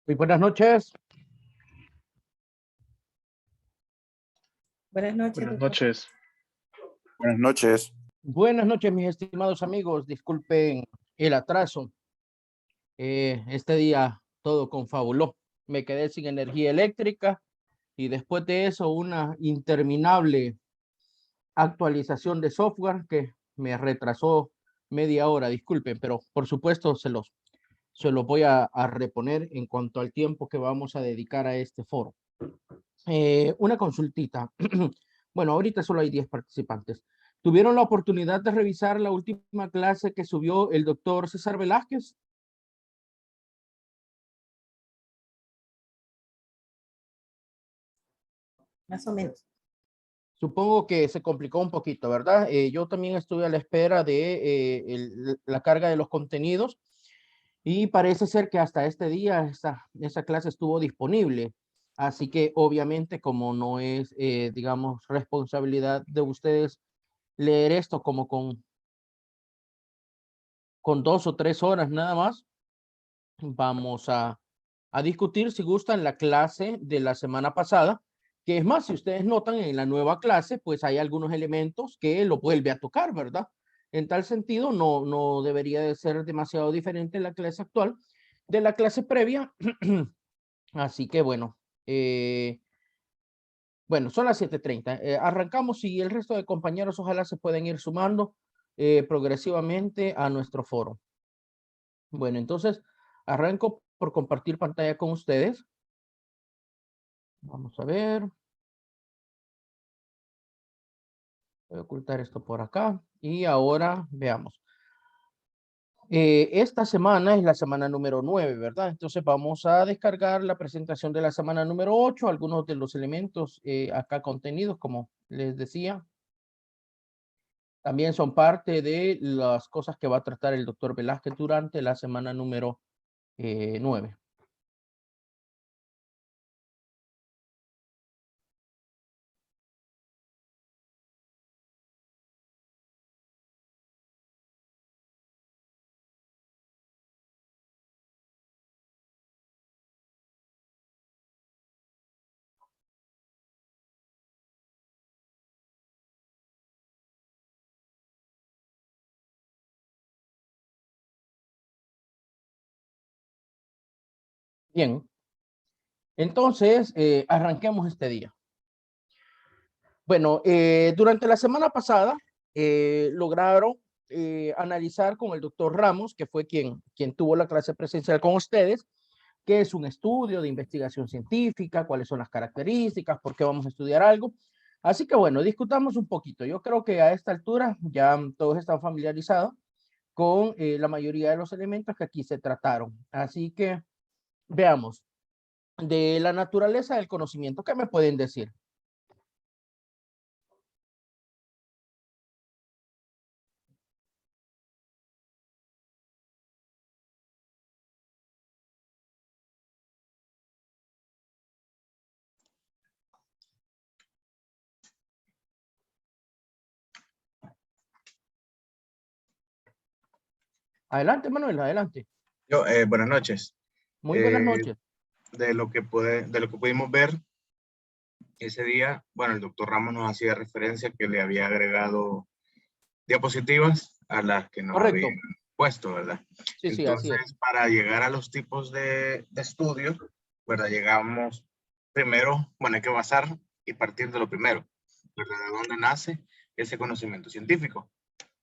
Muy buenas noches. Buenas noches, Buenas doctor. noches. Buenas noches. Buenas noches, mis estimados amigos. Disculpen el atraso. Este día todo confabuló. Me quedé sin energía eléctrica y después de eso una interminable actualización de software que me retrasó media hora. Disculpen, pero por supuesto se los voy a reponer en cuanto al tiempo que vamos a dedicar a este foro. Una consultita. Bueno, ahorita solo hay 10 participantes. ¿Tuvieron la oportunidad de revisar la última clase que subió el doctor César Velázquez? Más o menos. Supongo que se complicó un poquito, ¿verdad? Yo también estuve a la espera de la carga de los contenidos y parece ser que hasta este día esa clase estuvo disponible. Así que obviamente como no es, digamos, responsabilidad de ustedes leer esto como con 2 o 3 horas nada más, vamos a discutir si gustan la clase de la semana pasada, que es más, si ustedes notan en la nueva clase, pues hay algunos elementos que lo vuelve a tocar, ¿verdad? En tal sentido, no debería de ser demasiado diferente la clase actual de la clase previa. Así que bueno, son las 7:30. Arrancamos y el resto de compañeros ojalá se pueden ir sumando progresivamente a nuestro foro. Bueno, entonces arranco por compartir pantalla con ustedes. Vamos a ver. Voy a ocultar esto por acá. Y ahora veamos. Esta semana es la semana número 9, ¿verdad? Entonces vamos a descargar la presentación de la semana número 8, algunos de los elementos acá contenidos, como les decía. También son parte de las cosas que va a tratar el doctor Velázquez durante la semana número 9. Bien, entonces arranquemos este día. Bueno, durante la semana pasada lograron analizar con el doctor Ramos, que fue quien tuvo la clase presencial con ustedes, qué es un estudio de investigación científica, cuáles son las características, por qué vamos a estudiar algo. Así que bueno, discutamos un poquito. Yo creo que a esta altura ya todos están familiarizados con la mayoría de los elementos que aquí se trataron. Así que veamos, de la naturaleza del conocimiento, ¿qué me pueden decir? Adelante, Manuel, adelante. Buenas noches. Muy buenas noches. De lo que pudimos ver ese día, bueno, el doctor Ramos nos hacía referencia que le había agregado diapositivas a las que nos Correcto. habían puesto, ¿verdad? Sí, sí, así es. Entonces, para llegar a los tipos de estudios, ¿verdad? Llegamos primero, bueno, hay que basar y partir de lo primero, ¿verdad? ¿De dónde nace ese conocimiento científico?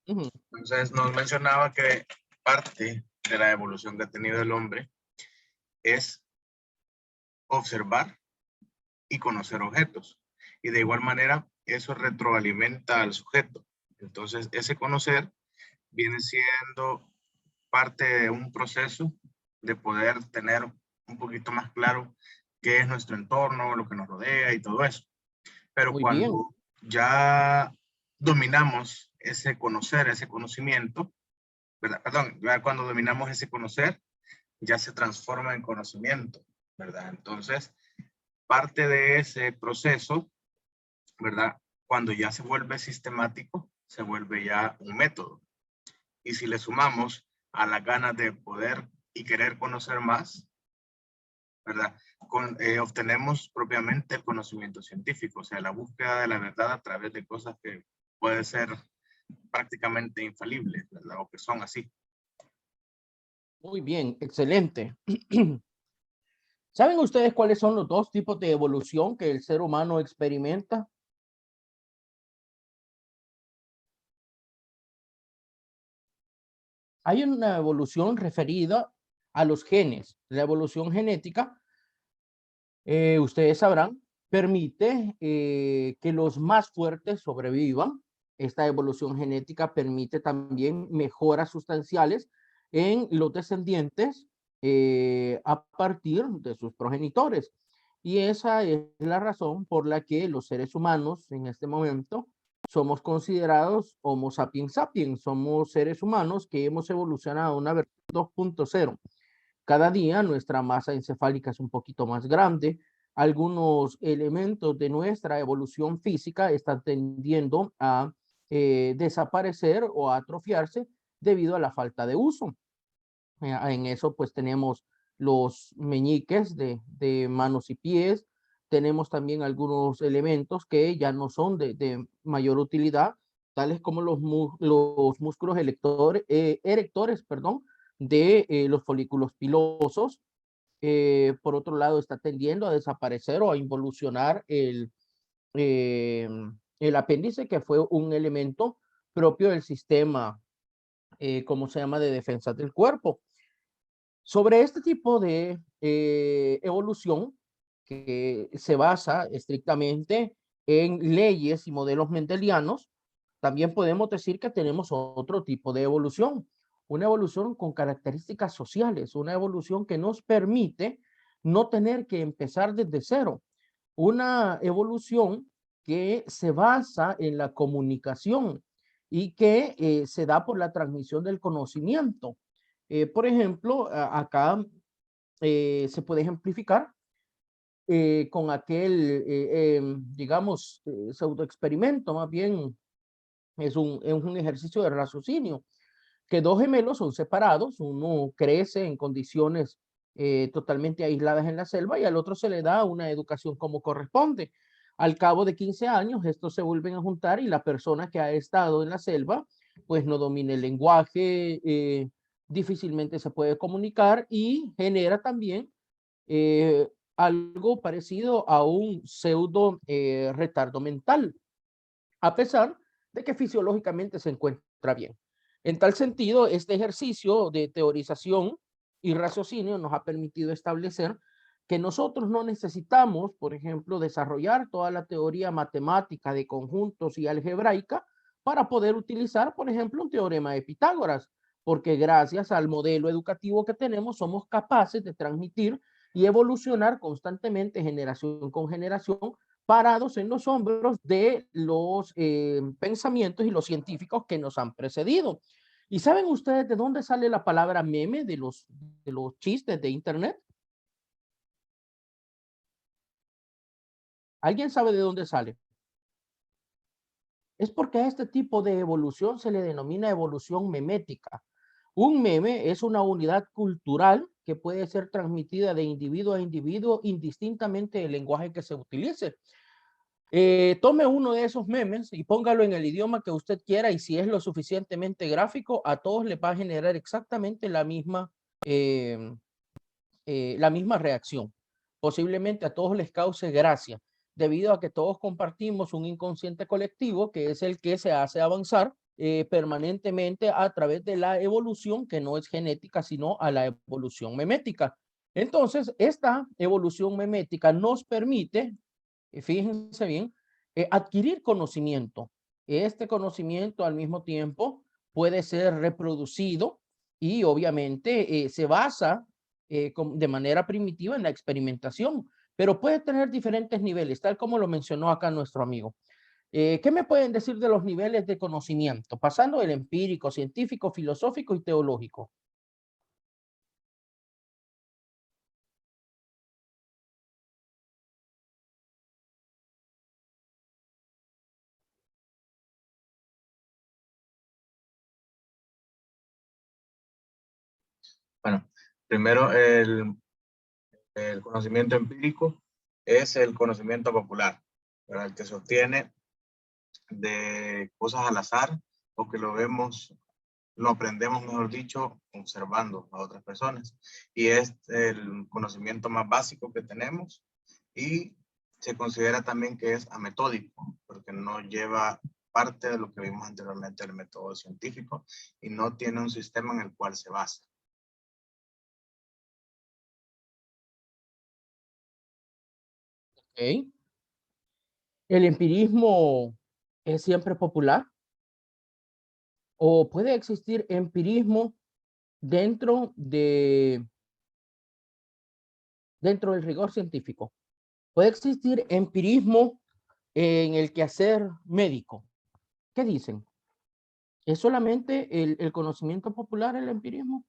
Ujú. Entonces, nos mencionaba que parte de la evolución que ha tenido el hombre es observar y conocer objetos. Y de igual manera, eso retroalimenta al sujeto. Entonces, ese conocer viene siendo parte de un proceso de poder tener un poquito más claro qué es nuestro entorno, lo que nos rodea y todo eso. Pero Muy bien. cuando ya dominamos ese conocer, ese conocimiento, ¿verdad? Perdón, ya cuando dominamos ese conocer, ya se transforma en conocimiento, ¿verdad? Entonces, parte de ese proceso, ¿verdad? Cuando ya se vuelve sistemático, se vuelve ya un método. Y si le sumamos a las ganas de poder y querer conocer más, ¿verdad? Obtenemos propiamente el conocimiento científico, o sea, la búsqueda de la verdad a través de cosas que pueden ser prácticamente infalibles, ¿verdad? O que son así. Muy bien, excelente. ¿Saben ustedes cuáles son los dos tipos de evolución que el ser humano experimenta? Hay una evolución referida a los genes. La evolución genética, ustedes sabrán, permite que los más fuertes sobrevivan. Esta evolución genética permite también mejoras sustanciales en los descendientes a partir de sus progenitores. Y esa es la razón por la que los seres humanos en este momento somos considerados Homo sapiens sapiens. Somos seres humanos que hemos evolucionado a una versión 2.0. Cada día nuestra masa encefálica es un poquito más grande. Algunos elementos de nuestra evolución física están tendiendo a desaparecer o a atrofiarse debido a la falta de uso. En eso pues tenemos los meñiques de manos y pies. Tenemos también algunos elementos que ya no son de mayor utilidad, tales como los músculos erectores, perdón, de los folículos pilosos. Por otro lado, está tendiendo a desaparecer o a involucionar eh, el apéndice, que fue un elemento propio del sistema, ¿cómo se llama?, de defensa del cuerpo. Sobre este tipo de evolución, que se basa estrictamente en leyes y modelos mendelianos, también podemos decir que tenemos otro tipo de evolución, una evolución con características sociales, una evolución que nos permite no tener que empezar desde cero, una evolución que se basa en la comunicación y que se da por la transmisión del conocimiento. Por ejemplo, acá se puede ejemplificar con aquel, digamos, pseudoexperimento, más bien es un ejercicio de raciocinio, que dos gemelos son separados, uno crece en condiciones totalmente aisladas en la selva y al otro se le da una educación como corresponde. Al cabo de 15 años, estos se vuelven a juntar y la persona que ha estado en la selva, pues no domina el lenguaje, difícilmente se puede comunicar y genera también algo parecido a un pseudo retardo mental, a pesar de que fisiológicamente se encuentra bien. En tal sentido, este ejercicio de teorización y raciocinio nos ha permitido establecer que nosotros no necesitamos, por ejemplo, desarrollar toda la teoría matemática de conjuntos y algebraica para poder utilizar, por ejemplo, un teorema de Pitágoras, porque gracias al modelo educativo que tenemos somos capaces de transmitir y evolucionar constantemente generación con generación parados en los hombros de los pensamientos y los científicos que nos han precedido. ¿Y saben ustedes de dónde sale la palabra meme de los chistes de Internet? ¿Alguien sabe de dónde sale? Es porque a este tipo de evolución se le denomina evolución memética. Un meme es una unidad cultural que puede ser transmitida de individuo a individuo indistintamente del lenguaje que se utilice. Tome uno de esos memes y póngalo en el idioma que usted quiera y si es lo suficientemente gráfico, a todos les va a generar exactamente eh, la misma reacción. Posiblemente a todos les cause gracia, debido a que todos compartimos un inconsciente colectivo que es el que se hace avanzar permanentemente a través de la evolución, que no es genética, sino a la evolución memética. Entonces, esta evolución memética nos permite, fíjense bien, adquirir conocimiento. Este conocimiento al mismo tiempo puede ser reproducido y obviamente se basa de manera primitiva en la experimentación, pero puede tener diferentes niveles, tal como lo mencionó acá nuestro amigo. ¿Qué me pueden decir de los niveles de conocimiento? Pasando del empírico, científico, filosófico y teológico. Bueno, primero El conocimiento empírico es el conocimiento popular, ¿verdad? El que se obtiene de cosas al azar o que lo aprendemos, mejor dicho, observando a otras personas. Y es el conocimiento más básico que tenemos y se considera también que es ametódico, porque no lleva parte de lo que vimos anteriormente del método científico y no tiene un sistema en el cual se basa. Ok. ¿El empirismo es siempre popular? ¿O puede existir empirismo dentro dentro del rigor científico? ¿Puede existir empirismo en el quehacer médico? ¿Qué dicen? ¿Es solamente el conocimiento popular el empirismo?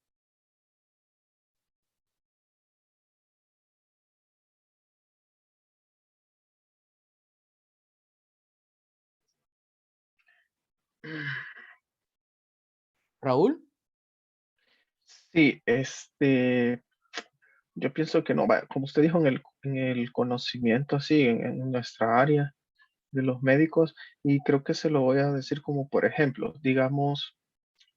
Raúl. Sí, yo pienso que no, como usted dijo, en el conocimiento, así, en nuestra área de los médicos, y creo que se lo voy a decir como por ejemplo, digamos,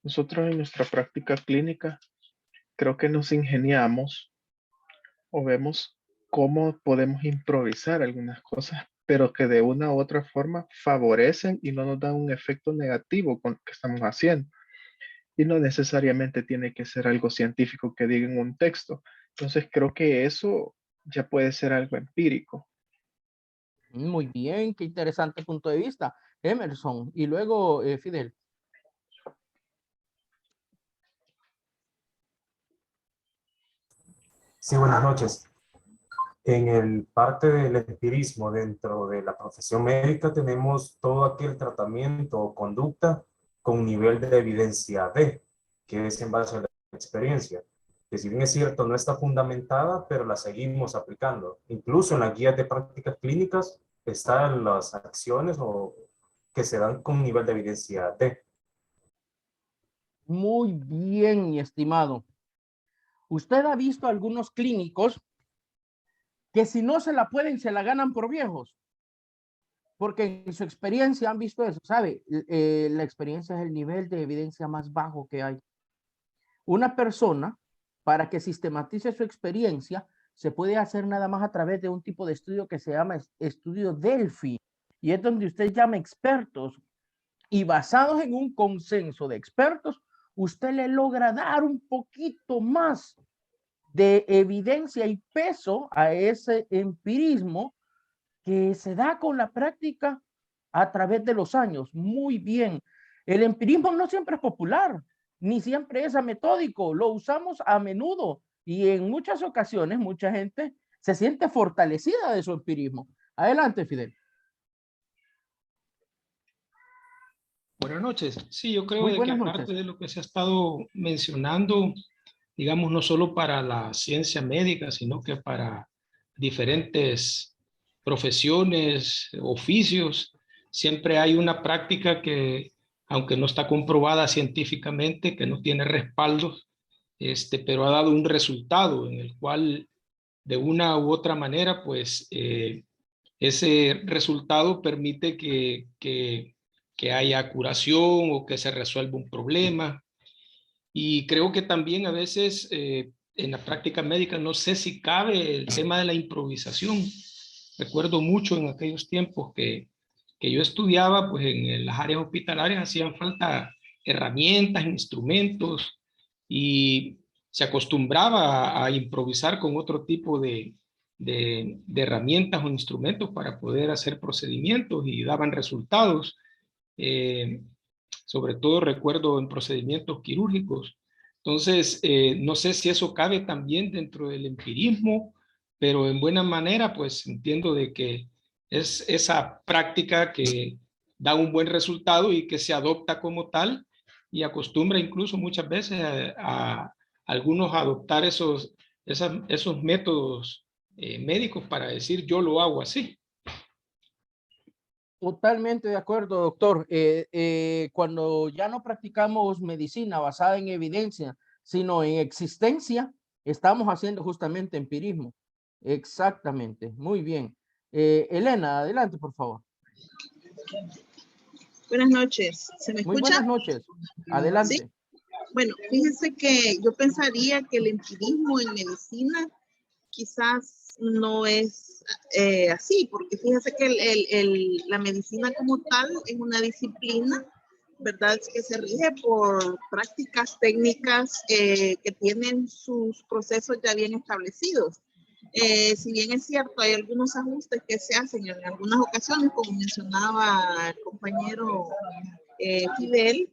nosotros en nuestra práctica clínica, creo que nos ingeniamos o vemos cómo podemos improvisar algunas cosas, pero que de una u otra forma favorecen y no nos dan un efecto negativo con lo que estamos haciendo. Y no necesariamente tiene que ser algo científico que diga en un texto. Entonces creo que eso ya puede ser algo empírico. Muy bien, qué interesante punto de vista. Emerson. Y luego, Fidel. Sí, buenas noches. En el parte del empirismo dentro de la profesión médica tenemos todo aquel tratamiento o conducta con nivel de evidencia D, que es en base a la experiencia, que si bien es cierto no está fundamentada, pero la seguimos aplicando. Incluso en las guías de prácticas clínicas están las acciones que se dan con nivel de evidencia D. Muy bien, mi estimado. Usted ha visto algunos clínicos que si no se la pueden, se la ganan por viejos. Porque en su experiencia han visto eso, ¿sabe? La experiencia es el nivel de evidencia más bajo que hay. Una persona, para que sistematice su experiencia, se puede hacer nada más a través de un tipo de estudio que se llama estudio Delphi. Y es donde usted llama expertos. Y basados en un consenso de expertos, usted le logra dar un poquito más de evidencia y peso a ese empirismo que se da con la práctica a través de los años. Muy bien. El empirismo no siempre es popular, ni siempre es metódico. Lo usamos a menudo y en muchas ocasiones mucha gente se siente fortalecida de su empirismo. Adelante, Fidel. Buenas noches. Sí, yo creo Muy de que buenas aparte noches. de lo que se ha estado mencionando, digamos, no solo para la ciencia médica, sino que para diferentes profesiones, oficios, siempre hay una práctica que, aunque no está comprobada científicamente, que no tiene respaldos, pero ha dado un resultado en el cual, de una u otra manera, pues, ese resultado permite que haya curación o que se resuelva un problema. Y creo que también a veces en la práctica médica no sé si cabe el tema de la improvisación. Recuerdo mucho en aquellos tiempos que yo estudiaba, pues en las áreas hospitalarias hacían falta herramientas, instrumentos y se acostumbraba a improvisar con otro tipo de herramientas o instrumentos para poder hacer procedimientos y daban resultados. Eh, Sobre todo recuerdo en procedimientos quirúrgicos. Entonces, no sé si eso cabe también dentro del empirismo, pero en buena manera, pues entiendo de que es esa práctica que da un buen resultado y que se adopta como tal y acostumbra incluso muchas veces a algunos a adoptar esos métodos médicos para decir yo lo hago así. Totalmente de acuerdo, doctor. Cuando ya no practicamos medicina basada en evidencia, sino en existencia, estamos haciendo justamente empirismo. Exactamente, muy bien. Elena, adelante, por favor. Buenas noches, ¿se me Muy escucha? buenas noches. Sí. Adelante. Bueno, fíjense que yo pensaría que el empirismo en medicina quizás no es así, porque fíjense que la medicina como tal es una disciplina, ¿verdad? Que se rige por prácticas técnicas que tienen sus procesos ya bien establecidos. Si bien es cierto, hay algunos ajustes que se hacen en algunas ocasiones, como mencionaba el compañero Fidel,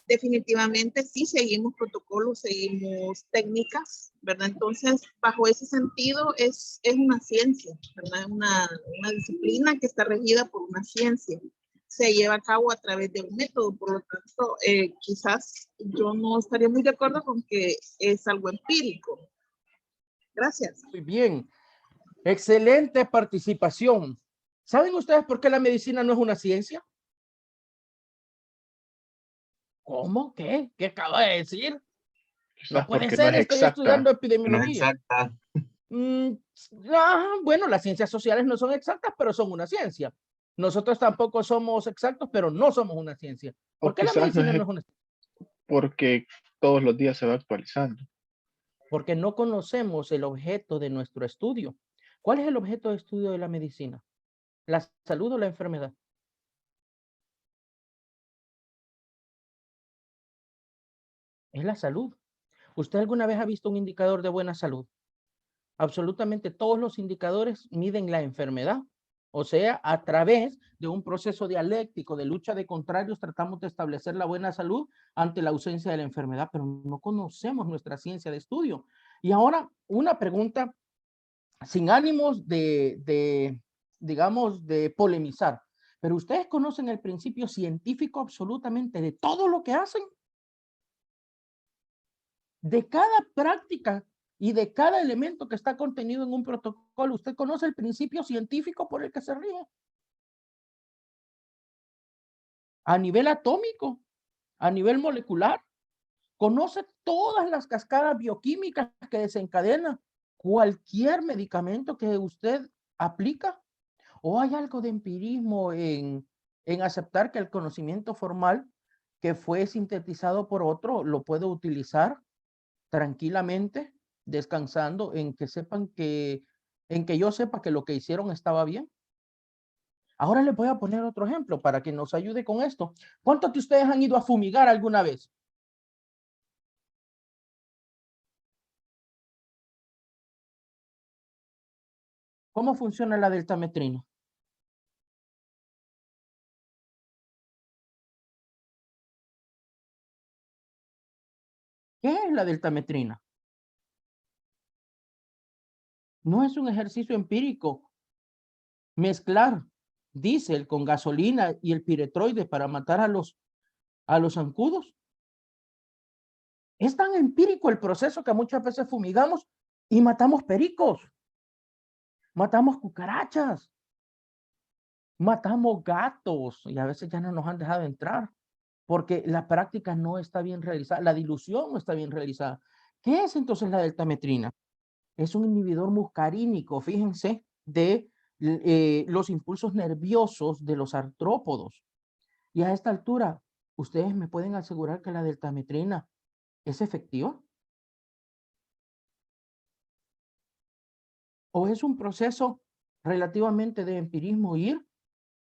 definitivamente sí seguimos protocolos, seguimos técnicas, ¿verdad? Entonces, bajo ese sentido, es una ciencia, ¿verdad? Una disciplina que está regida por una ciencia. Se lleva a cabo a través de un método, por lo tanto, quizás yo no estaría muy de acuerdo con que es algo empírico. Gracias. Muy bien. Excelente participación. ¿Saben ustedes por qué la medicina no es una ciencia? ¿Cómo? ¿Qué? ¿Qué acaba de decir? No Quizás puede porque no ser, es estoy estudiando exacta. No es epidemiología. exacta. Bueno, las ciencias sociales no son exactas, pero son una ciencia. Nosotros tampoco somos exactos, pero no somos una ciencia. ¿Por O qué la quizás no medicina no es es una ciencia? porque todos los días se va actualizando. Porque no conocemos el objeto de nuestro estudio. ¿Cuál es el objeto de estudio de la medicina? ¿La salud o la enfermedad? Es la salud. ¿Usted alguna vez ha visto un indicador de buena salud? Absolutamente todos los indicadores miden la enfermedad. O sea, a través de un proceso dialéctico de lucha de contrarios, tratamos de establecer la buena salud ante la ausencia de la enfermedad, pero no conocemos nuestra ciencia de estudio. Y ahora, una pregunta sin ánimos digamos, de polemizar. Pero ustedes conocen el principio científico absolutamente de todo lo que hacen. De cada práctica y de cada elemento que está contenido en un protocolo, usted conoce el principio científico por el que se rige. A nivel atómico, a nivel molecular, conoce todas las cascadas bioquímicas que desencadena cualquier medicamento que usted aplica. ¿O hay algo de empirismo en aceptar que el conocimiento formal que fue sintetizado por otro lo puedo utilizar tranquilamente, descansando en que sepan en que yo sepa que lo que hicieron estaba bien? Ahora les voy a poner otro ejemplo para que nos ayude con esto. ¿Cuántos de ustedes han ido a fumigar alguna vez? ¿Cómo funciona la deltametrina? ¿Qué es la deltametrina? No es un ejercicio empírico mezclar diésel con gasolina y el piretroide para matar a los zancudos. Es tan empírico el proceso que muchas veces fumigamos y matamos pericos, matamos cucarachas, matamos gatos y a veces ya no nos han dejado entrar porque la práctica no está bien realizada, la dilución no está bien realizada. ¿Qué es entonces la deltametrina? Es un inhibidor muscarínico, fíjense, de los impulsos nerviosos de los artrópodos. Y a esta altura, ¿ustedes me pueden asegurar que la deltametrina es efectiva? ¿O es un proceso relativamente de empirismo ir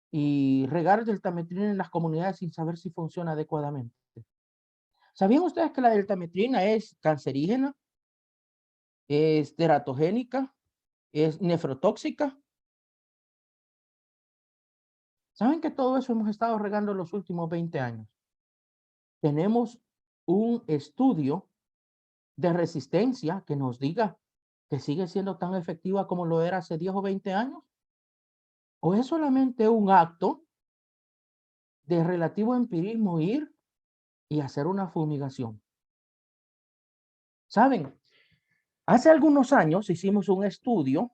y regar deltametrina en las comunidades sin saber si funciona adecuadamente? ¿Sabían ustedes que la deltametrina es cancerígena, es teratogénica, es nefrotóxica? ¿Saben que todo eso hemos estado regando los últimos 20 años? Tenemos un estudio de resistencia que nos diga que sigue siendo tan efectiva como lo era hace 10 o 20 años. ¿O es solamente un acto de relativo empirismo ir y hacer una fumigación? ¿Saben? Hace algunos años hicimos un estudio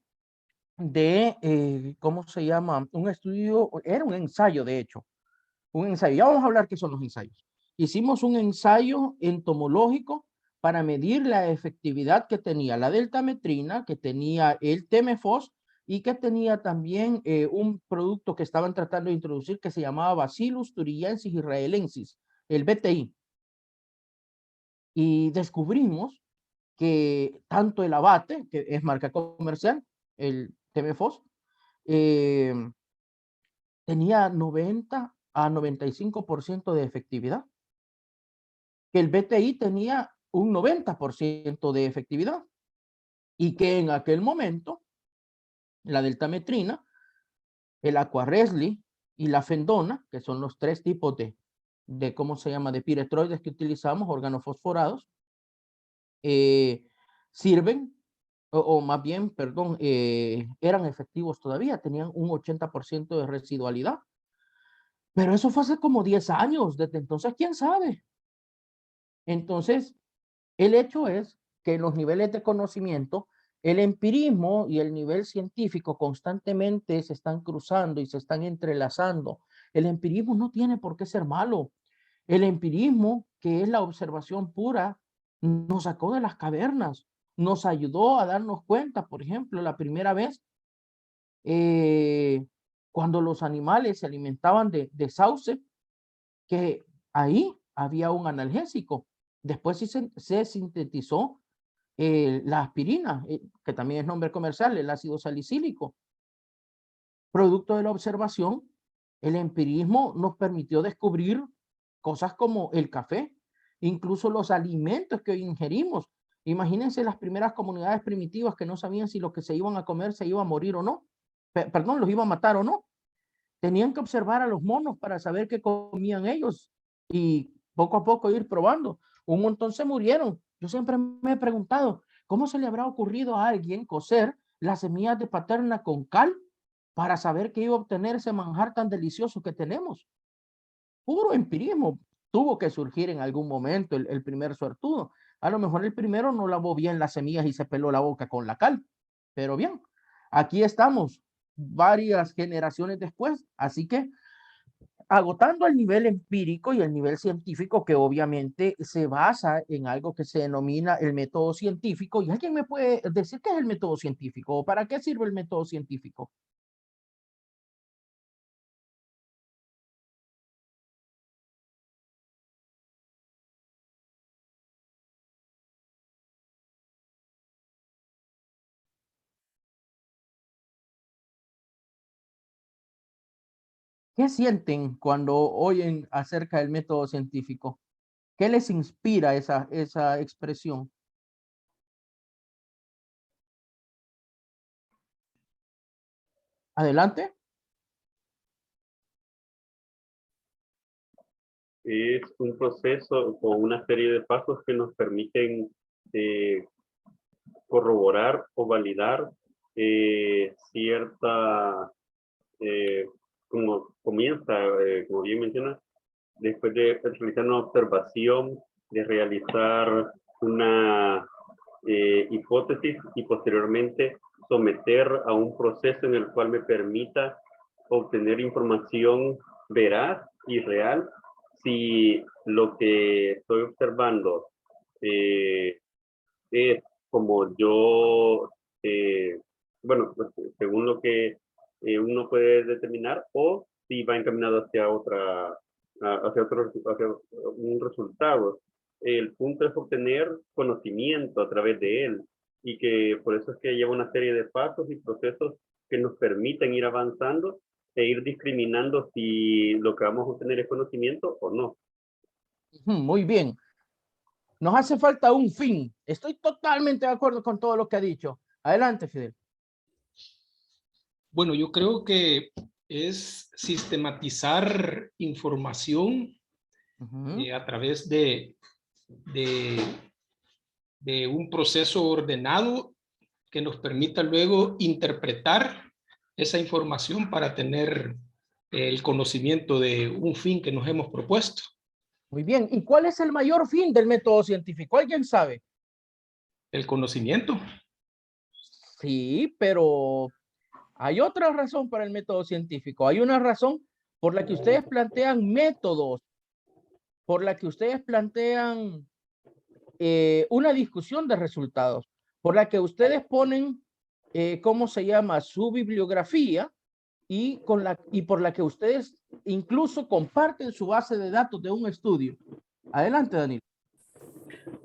de, ¿cómo se llama? Un estudio, era un ensayo de hecho, un ensayo. Ya vamos a hablar qué son los ensayos. Hicimos un ensayo entomológico para medir la efectividad que tenía la deltametrina, que tenía el temefos y que tenía también un producto que estaban tratando de introducir que se llamaba Bacillus thuringiensis israelensis, el BTI. Y descubrimos que tanto el abate, que es marca comercial, el temefos, tenía 90 a 95% de efectividad. Que el BTI tenía un 90% de efectividad y que en aquel momento la deltametrina, el aquarelli y la fendona, que son los tres tipos de ¿cómo se llama?, de piretroides que utilizamos, organofosforados, sirven, o más bien, perdón, eran efectivos todavía, tenían un 80% de residualidad. Pero eso fue hace como 10 años, desde entonces, ¿quién sabe? Entonces, el hecho es que los niveles de conocimiento, el empirismo y el nivel científico constantemente se están cruzando y se están entrelazando. El empirismo no tiene por qué ser malo. El empirismo, que es la observación pura, nos sacó de las cavernas, nos ayudó a darnos cuenta, por ejemplo, la primera vez, cuando los animales se alimentaban de sauce, que ahí había un analgésico. Después se sintetizó la aspirina, que también es nombre comercial, el ácido salicílico. Producto de la observación, el empirismo nos permitió descubrir cosas como el café, incluso los alimentos que hoy ingerimos. Imagínense las primeras comunidades primitivas que no sabían si lo que se iban a comer se iba a morir o no. Perdón, los iba a matar o no. Tenían que observar a los monos para saber qué comían ellos y poco a poco ir probando. Un montón se murieron. Yo siempre me he preguntado, ¿cómo se le habrá ocurrido a alguien cocer las semillas de paterna con cal para saber que iba a obtener ese manjar tan delicioso que tenemos? Puro empirismo. Tuvo que surgir en algún momento el primer suertudo. A lo mejor el primero no lavó bien las semillas y se peló la boca con la cal. Pero bien, aquí estamos varias generaciones después. Así que agotando el nivel empírico y el nivel científico, que obviamente se basa en algo que se denomina el método científico. ¿Y alguien me puede decir qué es el método científico o para qué sirve el método científico? ¿Qué sienten cuando oyen acerca del método científico? ¿Qué les inspira esa expresión? Adelante. Es un proceso o una serie de pasos que nos permiten corroborar o validar cierta, como comienza, como bien menciona, después de realizar una observación, de realizar una hipótesis y posteriormente someter a un proceso en el cual me permita obtener información veraz y real si lo que estoy observando es como yo, bueno, pues, según lo que uno puede determinar, o si va encaminado hacia hacia un resultado. El punto es obtener conocimiento a través de él, y que por eso es que lleva una serie de pasos y procesos que nos permiten ir avanzando e ir discriminando si lo que vamos a obtener es conocimiento o no. Muy bien. Nos hace falta un fin. Estoy totalmente de acuerdo con todo lo que ha dicho. Adelante, Fidel. Bueno, yo creo que es sistematizar información a través de un proceso ordenado que nos permita luego interpretar esa información para tener el conocimiento de un fin que nos hemos propuesto. Muy bien. ¿Y cuál es el mayor fin del método científico? ¿Alguien sabe? El conocimiento. Sí, pero hay otra razón para el método científico. Hay una razón por la que ustedes plantean métodos, por la que ustedes plantean una discusión de resultados por la que ustedes ponen, ¿cómo se llama? Su bibliografía y por la que ustedes incluso comparten su base de datos de un estudio. Adelante, Daniel.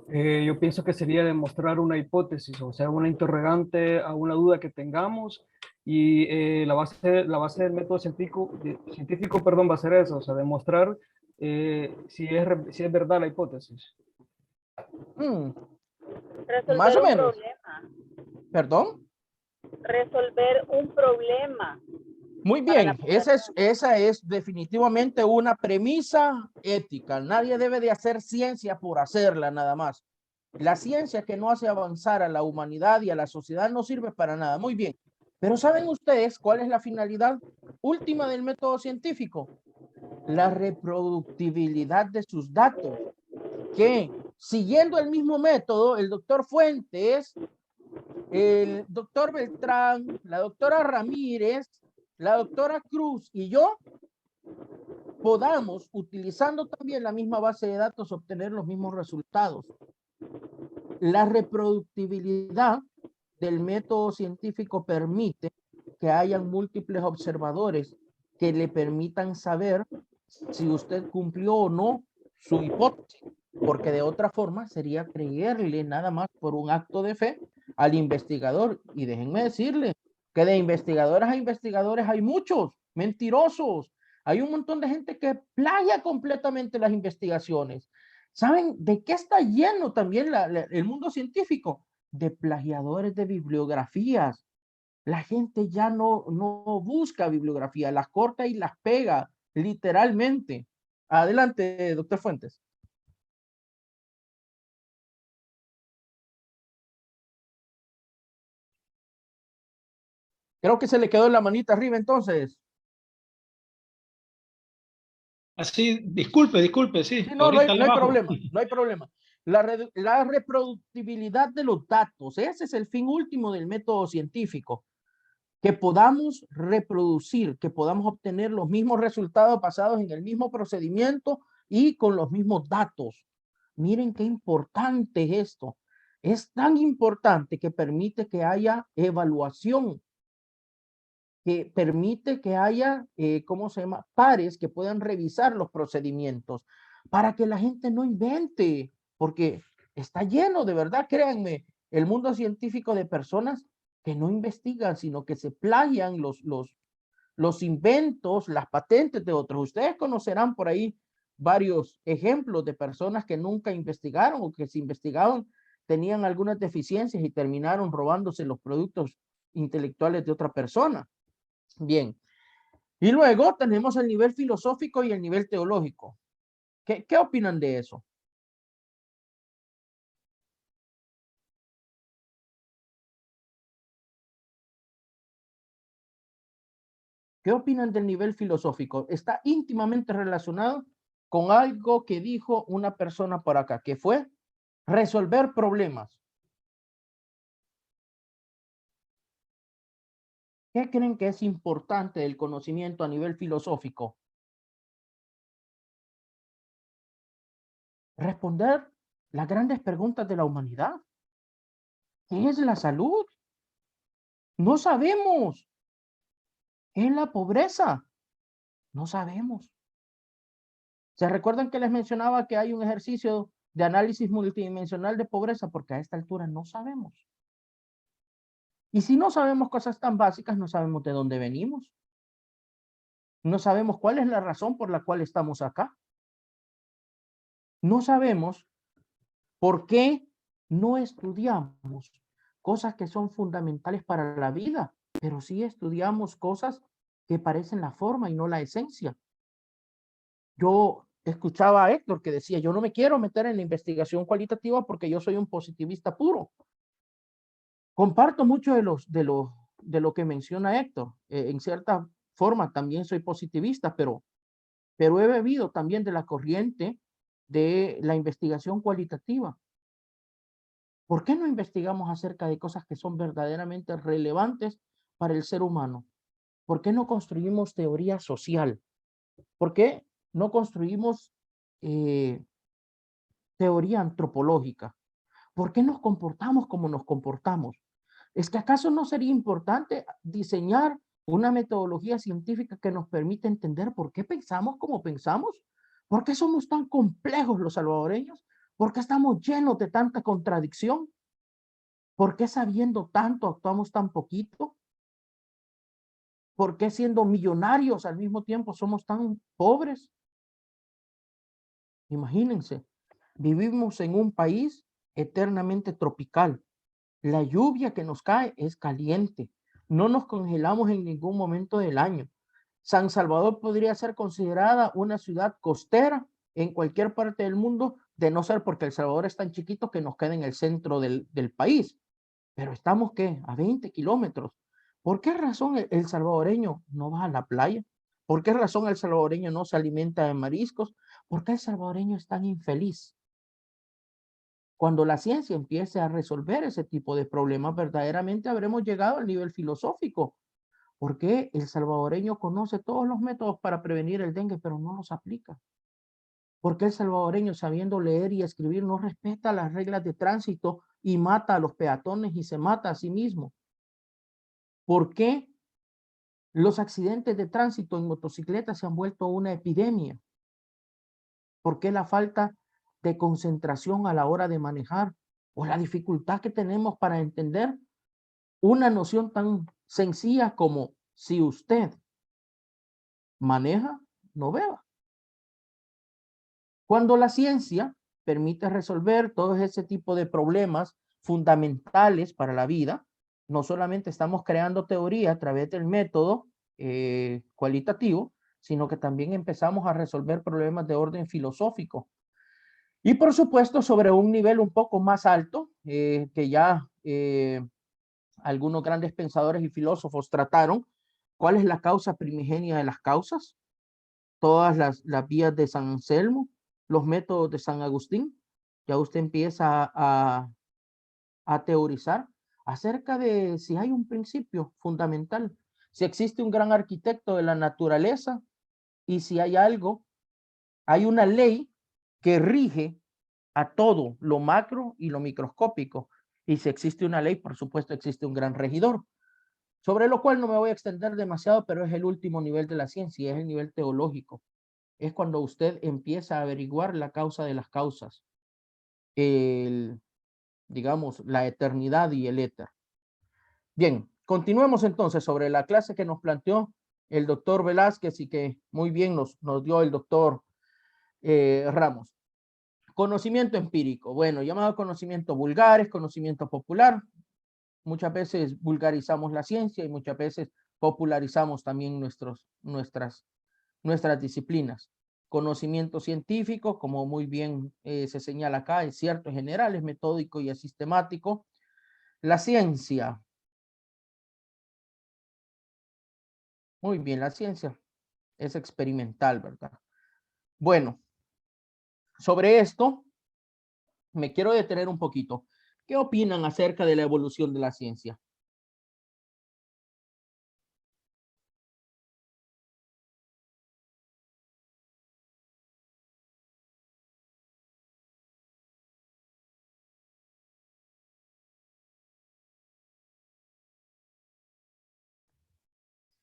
Yo pienso que sería demostrar una hipótesis, o sea, una interrogante a una duda que tengamos, y la base del método científico, perdón, va a ser eso, o sea, demostrar si es verdad la hipótesis. Más o un menos. problema. ¿Perdón? Resolver un problema. Muy bien, esa es definitivamente una premisa ética. Nadie debe de hacer ciencia por hacerla nada más. La ciencia que no hace avanzar a la humanidad y a la sociedad no sirve para nada. Muy bien, pero ¿saben ustedes cuál es la finalidad última del método científico? La reproductibilidad de sus datos. Que siguiendo el mismo método, el doctor Fuentes, el doctor Beltrán, la doctora Ramírez, la doctora Cruz y yo podamos, utilizando también la misma base de datos, obtener los mismos resultados. La reproductibilidad del método científico permite que hayan múltiples observadores que le permitan saber si usted cumplió o no su hipótesis, porque de otra forma sería creerle nada más por un acto de fe al investigador. Y déjenme decirle que de investigadores a investigadores hay muchos mentirosos. Hay un montón de gente que plagia completamente las investigaciones. ¿Saben de qué está lleno también el mundo científico? De plagiadores de bibliografías. La gente ya no busca bibliografía, las corta y las pega, literalmente. Adelante, doctor Fuentes. Creo que se le quedó la manita arriba entonces. Así, disculpe, sí. Sí, no hay problema, no hay problema. La reproductibilidad de los datos, ese es el fin último del método científico. Que podamos reproducir, que podamos obtener los mismos resultados basados en el mismo procedimiento y con los mismos datos. Miren qué importante es esto. Es tan importante que permite que haya evaluación, que permite que haya, ¿cómo se llama? Pares que puedan revisar los procedimientos para que la gente no invente, porque está lleno, de verdad, créanme, el mundo científico de personas que no investigan, sino que se plagian los inventos, las patentes de otros. Ustedes conocerán por ahí varios ejemplos de personas que nunca investigaron o que si investigaban tenían algunas deficiencias y terminaron robándose los productos intelectuales de otra persona. Bien. Y luego tenemos el nivel filosófico y el nivel teológico. ¿Qué opinan de eso? ¿Qué opinan del nivel filosófico? Está íntimamente relacionado con algo que dijo una persona por acá, que fue resolver problemas. ¿Qué creen que es importante del conocimiento a nivel filosófico? Responder las grandes preguntas de la humanidad. ¿Qué es la salud? No sabemos. ¿Qué es la pobreza? No sabemos. ¿Se recuerdan que les mencionaba que hay un ejercicio de análisis multidimensional de pobreza? Porque a esta altura no sabemos. Y si no sabemos cosas tan básicas, no sabemos de dónde venimos. No sabemos cuál es la razón por la cual estamos acá. No sabemos por qué no estudiamos cosas que son fundamentales para la vida, pero sí estudiamos cosas que parecen la forma y no la esencia. Yo escuchaba a Héctor que decía, yo no me quiero meter en la investigación cualitativa porque yo soy un positivista puro. Comparto mucho de lo que menciona Héctor. En cierta forma también soy positivista, pero he bebido también de la corriente de la investigación cualitativa. ¿Por qué no investigamos acerca de cosas que son verdaderamente relevantes para el ser humano? ¿Por qué no construimos teoría social? ¿Por qué no construimos teoría antropológica? ¿Por qué nos comportamos como nos comportamos? ¿Es que acaso no sería importante diseñar una metodología científica que nos permita entender por qué pensamos como pensamos? ¿Por qué somos tan complejos los salvadoreños? ¿Por qué estamos llenos de tanta contradicción? ¿Por qué sabiendo tanto actuamos tan poquito? ¿Por qué siendo millonarios al mismo tiempo somos tan pobres? Imagínense, vivimos en un país eternamente tropical. La lluvia que nos cae es caliente. No nos congelamos en ningún momento del año. San Salvador podría ser considerada una ciudad costera en cualquier parte del mundo, de no ser porque El Salvador es tan chiquito que nos queda en el centro del país. Pero estamos, ¿qué? A 20 kilómetros. ¿Por qué razón el salvadoreño no va a la playa? ¿Por qué razón el salvadoreño no se alimenta de mariscos? ¿Por qué el salvadoreño es tan infeliz? Cuando la ciencia empiece a resolver ese tipo de problemas, verdaderamente habremos llegado al nivel filosófico. ¿Por qué el salvadoreño conoce todos los métodos para prevenir el dengue, pero no los aplica? ¿Por qué el salvadoreño, sabiendo leer y escribir, no respeta las reglas de tránsito y mata a los peatones y se mata a sí mismo? ¿Por qué los accidentes de tránsito en motocicleta se han vuelto una epidemia? ¿Por qué la falta de concentración a la hora de manejar o la dificultad que tenemos para entender una noción tan sencilla como si usted maneja, no beba? Cuando la ciencia permite resolver todo ese tipo de problemas fundamentales para la vida, no solamente estamos creando teoría a través del método cualitativo, sino que también empezamos a resolver problemas de orden filosófico. Y por supuesto, sobre un nivel un poco más alto, que ya algunos grandes pensadores y filósofos trataron, ¿cuál es la causa primigenia de las causas? Todas las vías de San Anselmo, los métodos de San Agustín. Ya usted empieza a teorizar acerca de si hay un principio fundamental, si existe un gran arquitecto de la naturaleza y si hay algo, hay una ley que rige a todo lo macro y lo microscópico. Y si existe una ley, por supuesto, existe un gran regidor, sobre lo cual no me voy a extender demasiado, pero es el último nivel de la ciencia, es el nivel teológico. Es cuando usted empieza a averiguar la causa de las causas, digamos, la eternidad y el éter. Bien, continuemos entonces sobre la clase que nos planteó el doctor Velázquez y que muy bien nos dio el doctor Ramos. Conocimiento empírico, bueno, llamado conocimiento vulgar, es conocimiento popular. Muchas veces vulgarizamos la ciencia y muchas veces popularizamos también nuestras disciplinas. Conocimiento científico, como muy bien se señala acá, es cierto, en general, es metódico y es sistemático. La ciencia. Muy bien, la ciencia es experimental, ¿verdad? Bueno, sobre esto me quiero detener un poquito. ¿Qué opinan acerca de la evolución de la ciencia?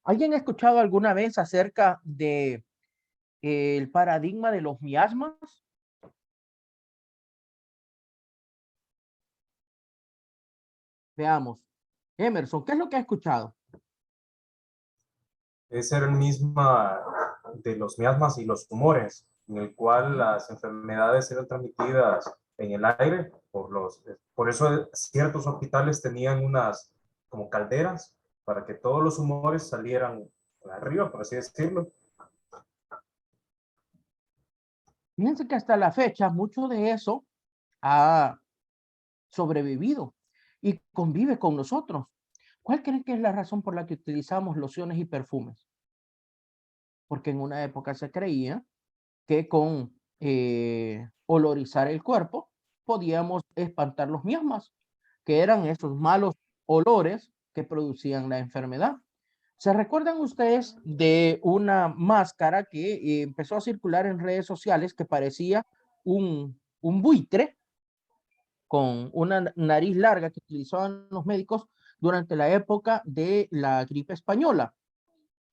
¿Alguien ha escuchado alguna vez acerca de el paradigma de los miasmas? Veamos. Emerson, ¿qué es lo que ha escuchado? Es el mismo de los miasmas y los tumores, en el cual las enfermedades eran transmitidas en el aire por eso ciertos hospitales tenían unas como calderas para que todos los humores salieran arriba, por así decirlo. Fíjense que hasta la fecha mucho de eso ha sobrevivido y convive con nosotros. ¿Cuál creen que es la razón por la que utilizamos lociones y perfumes? Porque en una época se creía que con olorizar el cuerpo podíamos espantar los miasmas, que eran esos malos olores que producían la enfermedad. ¿Se recuerdan ustedes de una máscara que empezó a circular en redes sociales que parecía un buitre? con una nariz larga que utilizaban los médicos durante la época de la gripe española.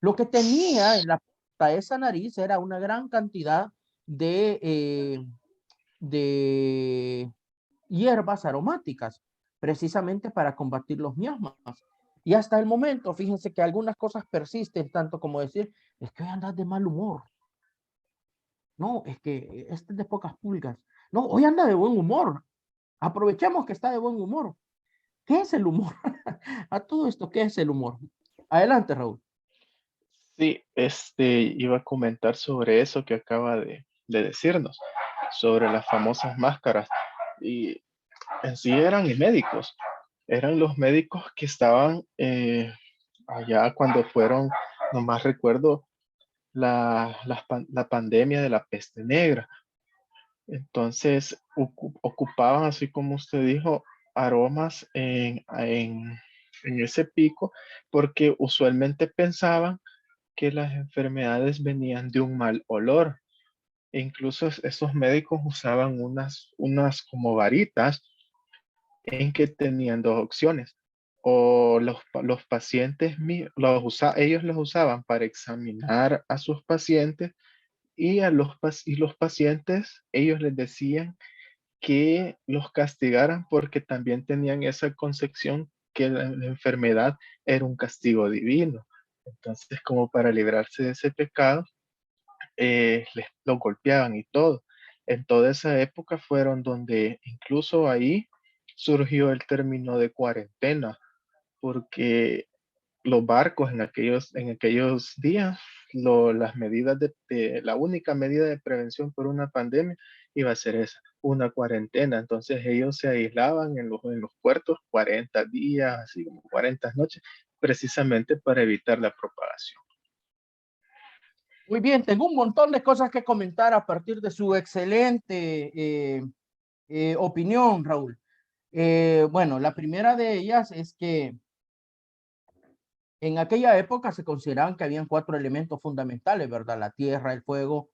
Lo que tenía en la punta de esa nariz era una gran cantidad de hierbas aromáticas, precisamente para combatir los miasmas. Y hasta el momento, fíjense que algunas cosas persisten, tanto como decir, es que hoy andas de mal humor. No, es que este es de pocas pulgas. No, hoy anda de buen humor. Aprovechemos que está de buen humor. ¿Qué es el humor? A todo esto, ¿qué es el humor? Adelante, Raúl. Sí, iba a comentar sobre eso que acaba de decirnos, sobre las famosas máscaras. Y en sí eran médicos, eran los médicos que estaban allá cuando fueron, nomás recuerdo, la pandemia de la peste negra. Entonces ocupaban, así como usted dijo, aromas en ese pico, porque usualmente pensaban que las enfermedades venían de un mal olor. E incluso esos médicos usaban unas como varitas en que tenían dos opciones. O los pacientes, ellos los usaban para examinar a sus pacientes y los pacientes, ellos les decían que los castigaran porque también tenían esa concepción que la enfermedad era un castigo divino. Entonces, como para librarse de ese pecado, los golpeaban y todo. En toda esa época fueron donde incluso ahí surgió el término de cuarentena, porque los barcos en aquellos días, las medidas la única medida de prevención por una pandemia iba a ser esa, una cuarentena. Entonces ellos se aislaban en los puertos 40 días, así como 40 noches, precisamente para evitar la propagación. Muy bien, tengo un montón de cosas que comentar a partir de su excelente opinión, Raúl. Bueno, la primera de ellas es que en aquella época se consideraban que habían 4 elementos fundamentales, ¿verdad? La tierra, el fuego,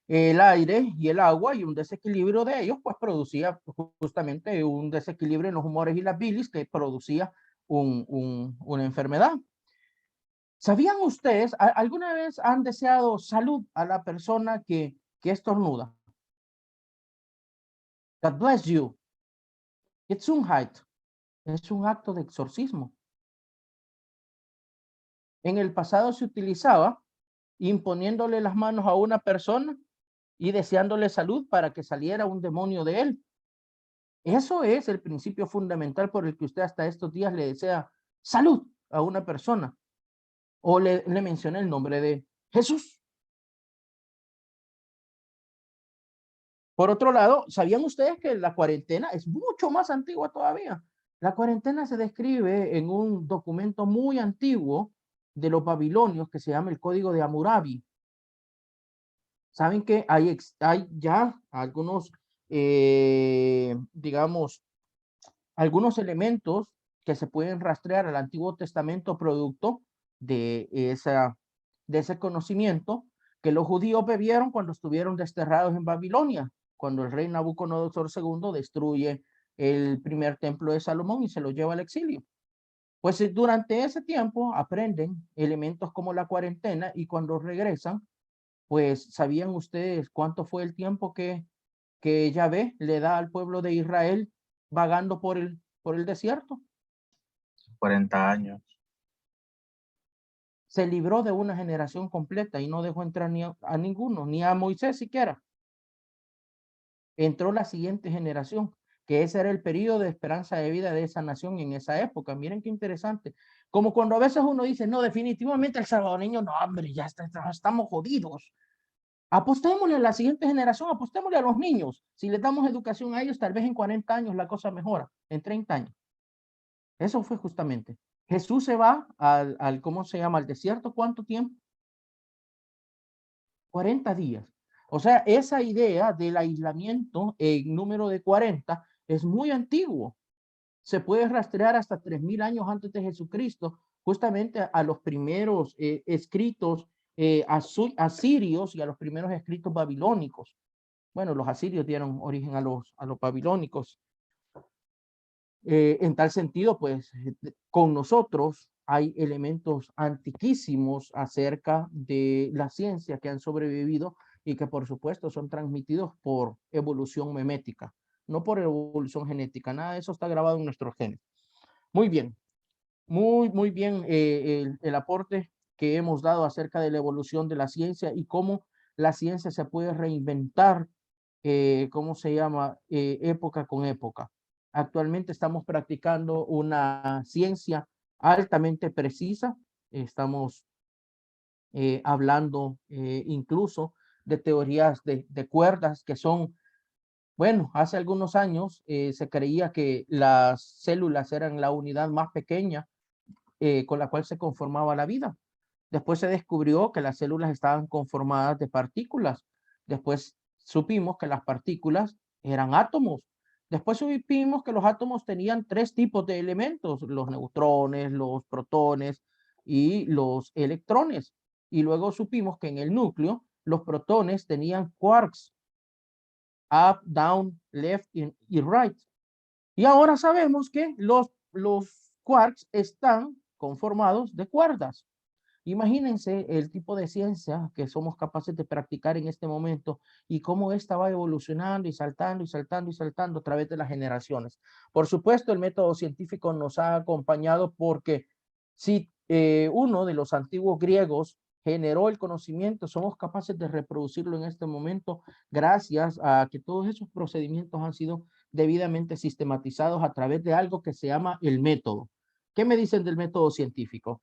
el aire y el agua, y un desequilibrio de ellos, pues producía justamente un desequilibrio en los humores y las bilis que producía una enfermedad. ¿Sabían ustedes, alguna vez han deseado salud a la persona que estornuda? God bless you. Gesundheit. Es un acto de exorcismo. En el pasado se utilizaba imponiéndole las manos a una persona y deseándole salud para que saliera un demonio de él. Eso es el principio fundamental por el que usted hasta estos días le desea salud a una persona o le menciona el nombre de Jesús. Por otro lado, ¿sabían ustedes que la cuarentena es mucho más antigua todavía? La cuarentena se describe en un documento muy antiguo de los babilonios que se llama el Código de Hammurabi. Saben que hay ya algunos, digamos, algunos elementos que se pueden rastrear al Antiguo Testamento producto de ese conocimiento que los judíos bebieron cuando estuvieron desterrados en Babilonia, cuando el rey Nabucodonosor II destruye el primer templo de Salomón y se lo lleva al exilio. Pues durante ese tiempo aprenden elementos como la cuarentena y cuando regresan, pues ¿sabían ustedes cuánto fue el tiempo que Yahvé le da al pueblo de Israel vagando por el desierto? 40 años. Se libró de una generación completa y no dejó entrar ni a ninguno, ni a Moisés siquiera. Entró la siguiente generación, que ese era el periodo de esperanza de vida de esa nación en esa época. Miren qué interesante. Como cuando a veces uno dice, no, definitivamente el salvadoreño, no, hombre, ya estamos jodidos. Apostémosle a la siguiente generación, apostémosle a los niños. Si les damos educación a ellos, tal vez en 40 años la cosa mejora, en 30 años. Eso fue justamente. Jesús se va ¿cómo se llama? Al desierto, ¿cuánto tiempo? 40 días. O sea, esa idea del aislamiento en número de 40 es muy antiguo. Se puede rastrear hasta 3000 años antes de Jesucristo, justamente a los primeros escritos asirios y a los primeros escritos babilónicos. Bueno, los asirios dieron origen a los babilónicos. En tal sentido, pues, con nosotros hay elementos antiquísimos acerca de la ciencia que han sobrevivido y que, por supuesto, son transmitidos por evolución memética, no por evolución genética. Nada de eso está grabado en nuestros genes. Muy bien, muy bien el aporte que hemos dado acerca de la evolución de la ciencia y cómo la ciencia se puede reinventar, ¿cómo se llama? Época con época. Actualmente estamos practicando una ciencia altamente precisa. Estamos hablando incluso de teorías de cuerdas que son, bueno, hace algunos años se creía que las células eran la unidad más pequeña con la cual se conformaba la vida. Después se descubrió que las células estaban conformadas de partículas. Después supimos que las partículas eran átomos. Después supimos que los átomos tenían 3 tipos de elementos, los neutrones, los protones y los electrones. Y luego supimos que en el núcleo los protones tenían quarks, up, down, left y right. Y ahora sabemos que los quarks están conformados de cuerdas. Imagínense el tipo de ciencia que somos capaces de practicar en este momento y cómo esta va evolucionando y saltando y saltando y saltando a través de las generaciones. Por supuesto, el método científico nos ha acompañado porque si uno de los antiguos griegos generó el conocimiento, somos capaces de reproducirlo en este momento gracias a que todos esos procedimientos han sido debidamente sistematizados a través de algo que se llama el método. ¿Qué me dicen del método científico?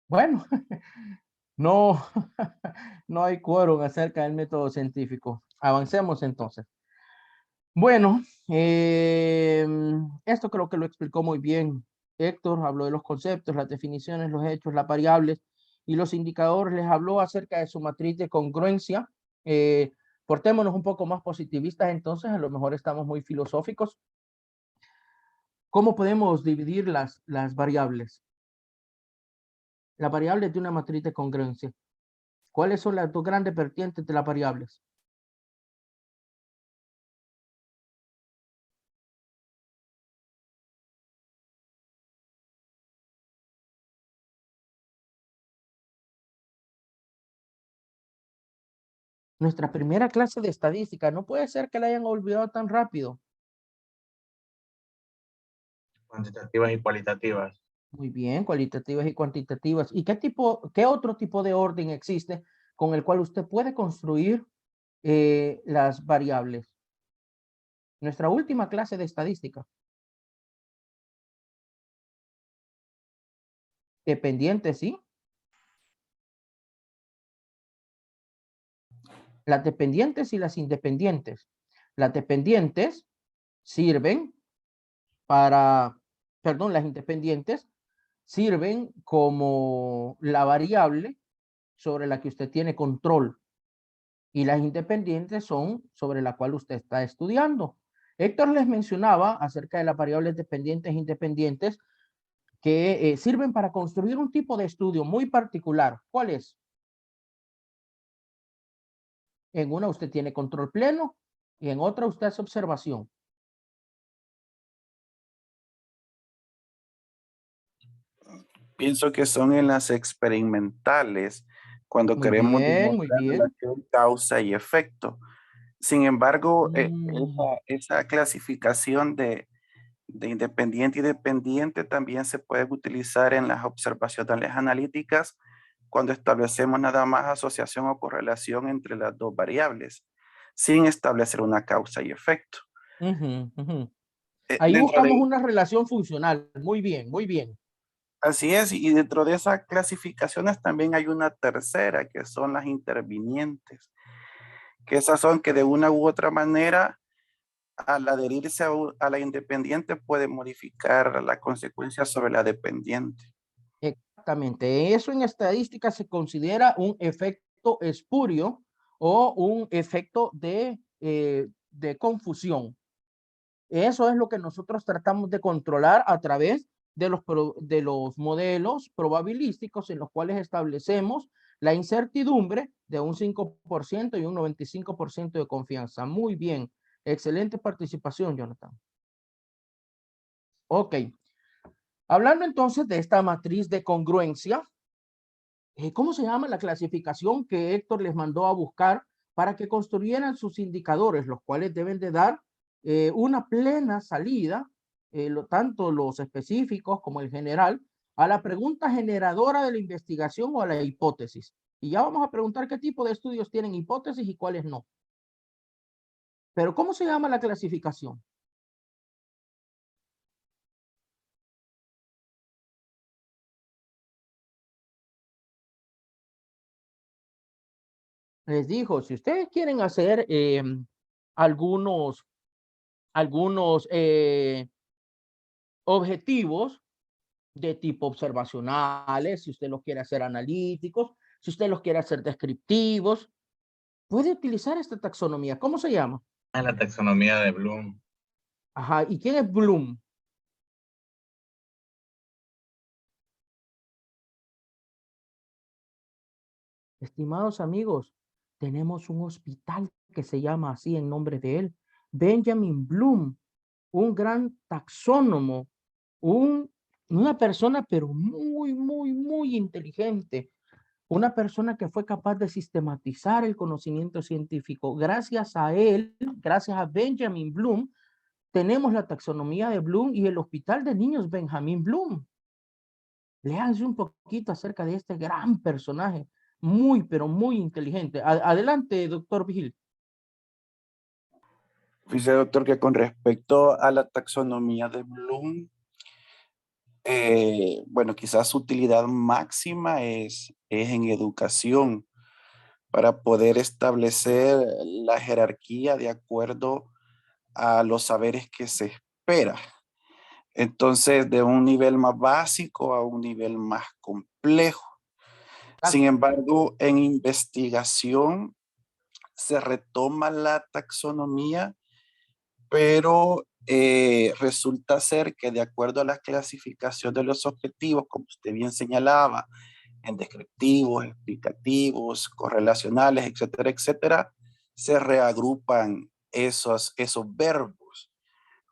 Bueno, no, no hay quórum acerca del método científico. Avancemos entonces. Bueno, esto creo que lo explicó muy bien Héctor. Habló de los conceptos, las definiciones, los hechos, las variables y los indicadores. Les habló acerca de su matriz de congruencia. Portémonos un poco más positivistas entonces, a lo mejor estamos muy filosóficos. ¿Cómo podemos dividir las variables? Las variables de una matriz de congruencia. ¿Cuáles son las 2 grandes vertientes de las variables? Nuestra primera clase de estadística, no puede ser que la hayan olvidado tan rápido. Cuantitativas y cualitativas. Muy bien, cualitativas y cuantitativas. ¿Y qué otro tipo de orden existe con el cual usted puede construir las variables? Nuestra última clase de estadística. Dependientes, ¿sí? Las dependientes y las independientes. Las dependientes sirven para, perdón, las independientes sirven como la variable sobre la que usted tiene control y las independientes son sobre la cual usted está estudiando. Héctor les mencionaba acerca de las variables dependientes e independientes que sirven para construir un tipo de estudio muy particular. ¿Cuál es? En una usted tiene control pleno y en otra usted hace observación. Pienso que son en las experimentales, cuando Muy queremos bien, muy demostrar bien. relación causa y efecto. Sin embargo, Mm. esa clasificación de independiente y dependiente también se puede utilizar en las observacionales analíticas cuando establecemos nada más asociación o correlación entre las 2 variables, sin establecer una causa y efecto. Ahí Dentro buscamos de, una relación funcional. Muy bien, muy bien. así es, y dentro de esas clasificaciones también hay una tercera, que son las intervinientes, que esas son que de una u otra manera, al adherirse a la independiente, puede modificar la consecuencia sobre la dependiente. Exactamente. Eso en estadística se considera un efecto espurio o un efecto de confusión. Eso es lo que nosotros tratamos de controlar a través de los modelos probabilísticos en los cuales establecemos la incertidumbre de un 5% y un 95% de confianza. Muy bien. Excelente participación, Jonathan. Ok. Hablando entonces de esta matriz de congruencia, ¿cómo se llama la clasificación que Héctor les mandó a buscar para que construyeran sus indicadores, los cuales deben de dar una plena salida, tanto los específicos como el general, a la pregunta generadora de la investigación o a la hipótesis? Y ya vamos a preguntar qué tipo de estudios tienen hipótesis y cuáles no. Pero ¿cómo se llama la clasificación? Les dijo, si ustedes quieren hacer algunos objetivos de tipo observacionales, si usted los quiere hacer analíticos, si usted los quiere hacer descriptivos, puede utilizar esta taxonomía. ¿Cómo se llama? La taxonomía de Bloom. Ajá, ¿y quién es Bloom? Estimados amigos, tenemos un hospital que se llama así en nombre de él. Benjamin Bloom, un gran taxónomo, una persona pero muy, muy, muy inteligente. Una persona que fue capaz de sistematizar el conocimiento científico. Gracias a él, gracias a Benjamin Bloom, tenemos la taxonomía de Bloom y el Hospital de Niños Benjamin Bloom. Léanse un poquito acerca de este gran personaje, muy, pero muy inteligente. Adelante, doctor Vigil. Dice, doctor, que con respecto a la taxonomía de Bloom, bueno, quizás su utilidad máxima es en educación, para poder establecer la jerarquía de acuerdo a los saberes que se espera. Entonces, de un nivel más básico a un nivel más complejo. Sin embargo, en investigación se retoma la taxonomía, pero resulta ser que de acuerdo a la clasificación de los objetivos, como usted bien señalaba, en descriptivos, explicativos, correlacionales, etcétera, etcétera, se reagrupan esos verbos,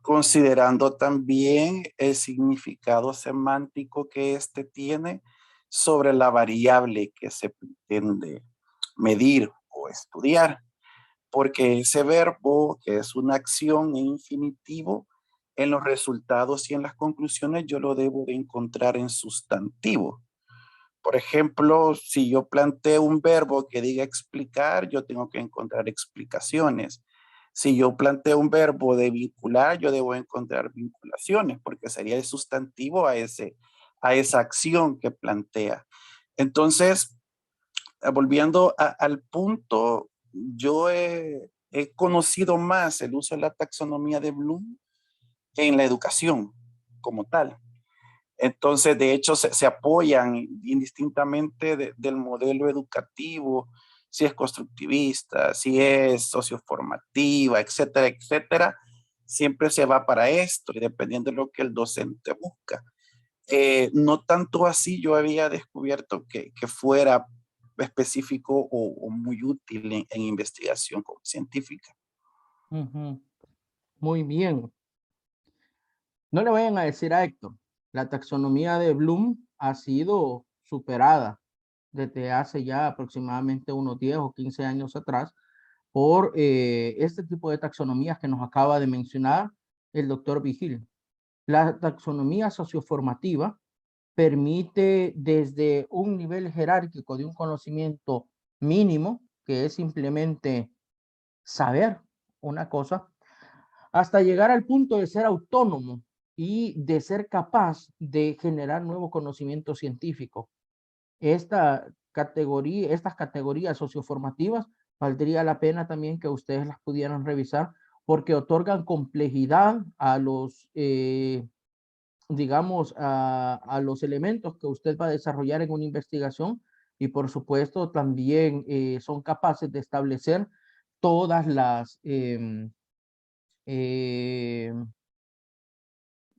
considerando también el significado semántico que éste tiene sobre la variable que se pretende medir o estudiar, porque ese verbo, que es una acción en infinitivo, en los resultados y en las conclusiones yo lo debo de encontrar en sustantivo. Por ejemplo, si yo planteo un verbo que diga explicar, yo tengo que encontrar explicaciones. Si yo planteo un verbo de vincular, yo debo encontrar vinculaciones, porque sería el sustantivo a esa acción que plantea. Entonces, volviendo al punto, yo he conocido más el uso de la taxonomía de Bloom en la educación como tal. Entonces, de hecho, se apoyan indistintamente del modelo educativo, si es constructivista, si es socioformativa, etcétera, etcétera. Siempre se va para esto y dependiendo de lo que el docente busca. No tanto así yo había descubierto que fuera específico o muy útil en investigación científica. Muy bien. No le vayan a decir a Héctor, la taxonomía de Bloom ha sido superada desde hace ya aproximadamente unos 10 o 15 años atrás por este tipo de taxonomías que nos acaba de mencionar el doctor Vigil. La taxonomía socioformativa permite desde un nivel jerárquico de un conocimiento mínimo, que es simplemente saber una cosa, hasta llegar al punto de ser autónomo y de ser capaz de generar nuevo conocimiento científico. Estas categorías socioformativas valdría la pena también que ustedes las pudieran revisar porque otorgan complejidad a digamos, a los elementos que usted va a desarrollar en una investigación y por supuesto también son capaces de establecer todas las,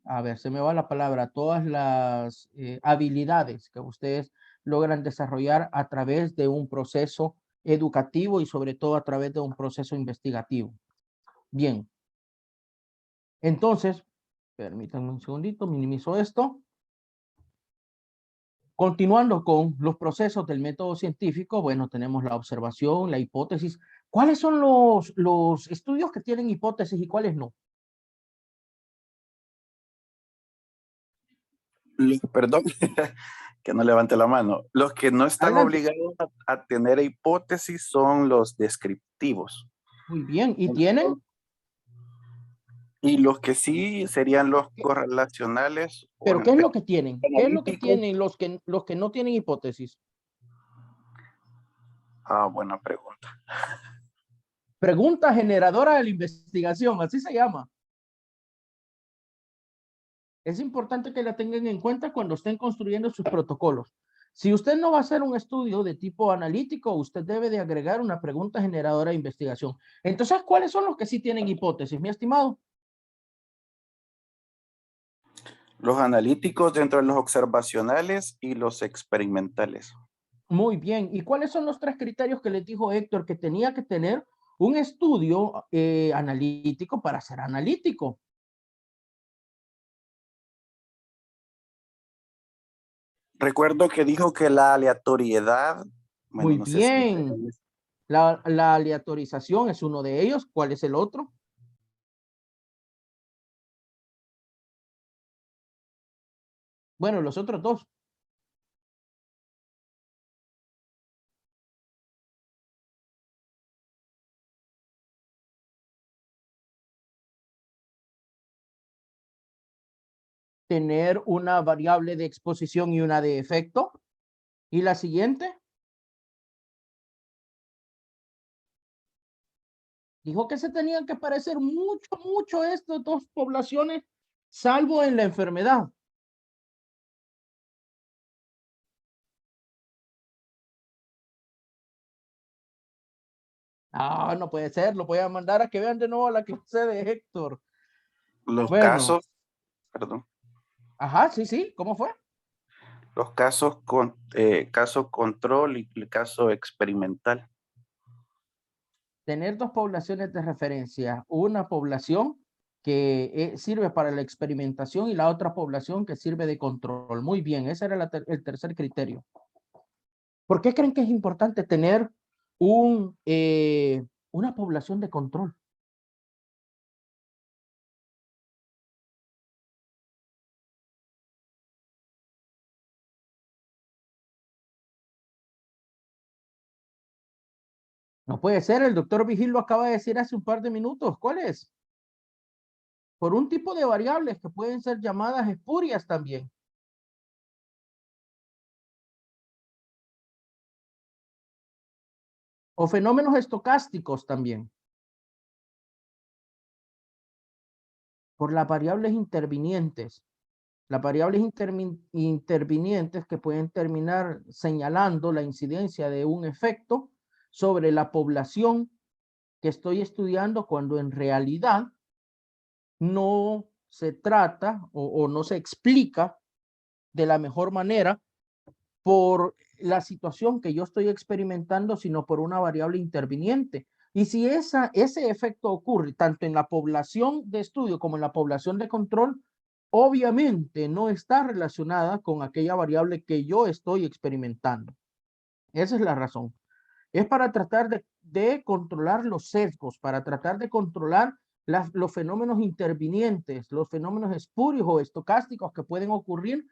a ver, se me va la palabra, todas las habilidades que ustedes logran desarrollar a través de un proceso educativo y sobre todo a través de un proceso investigativo. Bien. Entonces, permítanme un segundito, minimizo esto. Continuando con los procesos del método científico, bueno, tenemos la observación, la hipótesis. ¿Cuáles son los estudios que tienen hipótesis y cuáles no? Perdón, que no levante la mano. Los que no están Adelante. obligados a tener hipótesis son los descriptivos. Muy bien, ¿y tienen? Y los que sí serían los correlacionales. ¿Pero qué es lo que tienen? ¿Qué es lo que analíticos. tienen los que no tienen hipótesis? Ah, buena pregunta. Pregunta generadora de la investigación, así se llama. Es importante que la tengan en cuenta cuando estén construyendo sus protocolos. Si usted no va a hacer un estudio de tipo analítico, usted debe de agregar una pregunta generadora de investigación. Entonces, ¿cuáles son los que sí tienen hipótesis, mi estimado? Los analíticos dentro de los observacionales y los experimentales. Muy bien. ¿Y cuáles son los 3 criterios que les dijo Héctor que tenía que tener un estudio analítico para ser analítico? Recuerdo que dijo que la aleatoriedad, bueno, Muy no sé si bien. La aleatorización es uno de ellos. ¿Cuál es el otro? Bueno, los otros 2. Tener una variable de exposición y una de efecto. ¿Y la siguiente? Dijo que se tenían que parecer mucho estas 2 poblaciones, salvo en la enfermedad. Ah, no puede ser, lo voy a mandar a que vean de nuevo la clase de Héctor. los Bueno, casos, perdón, ajá, sí, ¿cómo fue? los casos con caso control y el caso experimental. Tener 2 poblaciones de referencia, una población que sirve para la experimentación y la otra población que sirve de control. Muy bien, ese era el tercer criterio. ¿Por qué creen que es importante tener una población de control? No puede ser, el doctor Vigil lo acaba de decir hace un par de minutos. ¿Cuál es? Por un tipo de variables que pueden ser llamadas espurias también. O fenómenos estocásticos también. Por las variables intervinientes. Las variables intervinientes que pueden terminar señalando la incidencia de un efecto sobre la población que estoy estudiando cuando en realidad no se trata o no se explica de la mejor manera por la situación que yo estoy experimentando, sino por una variable interviniente. Y si ese efecto ocurre tanto en la población de estudio como en la población de control, obviamente no está relacionada con aquella variable que yo estoy experimentando. Esa es la razón. Es para tratar de controlar los sesgos, para tratar de controlar los fenómenos intervinientes, los fenómenos espurios o estocásticos que pueden ocurrir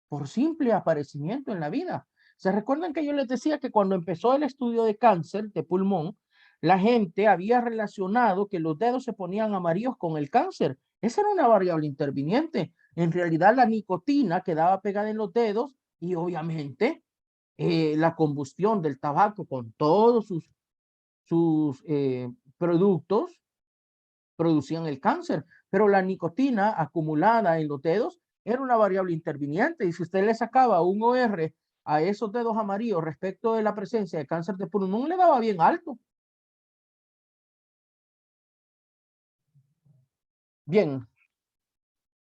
por simple aparecimiento en la vida. ¿Se recuerdan que yo les decía que cuando empezó el estudio de cáncer de pulmón, la gente había relacionado que los dedos se ponían amarillos con el cáncer? Esa era una variable interviniente. En realidad la nicotina quedaba pegada en los dedos y obviamente la combustión del tabaco con todos sus productos producían el cáncer, pero la nicotina acumulada en los dedos era una variable interviniente. Y si usted le sacaba un OR a esos dedos amarillos respecto de la presencia de cáncer de pulmón, le daba bien alto. Bien.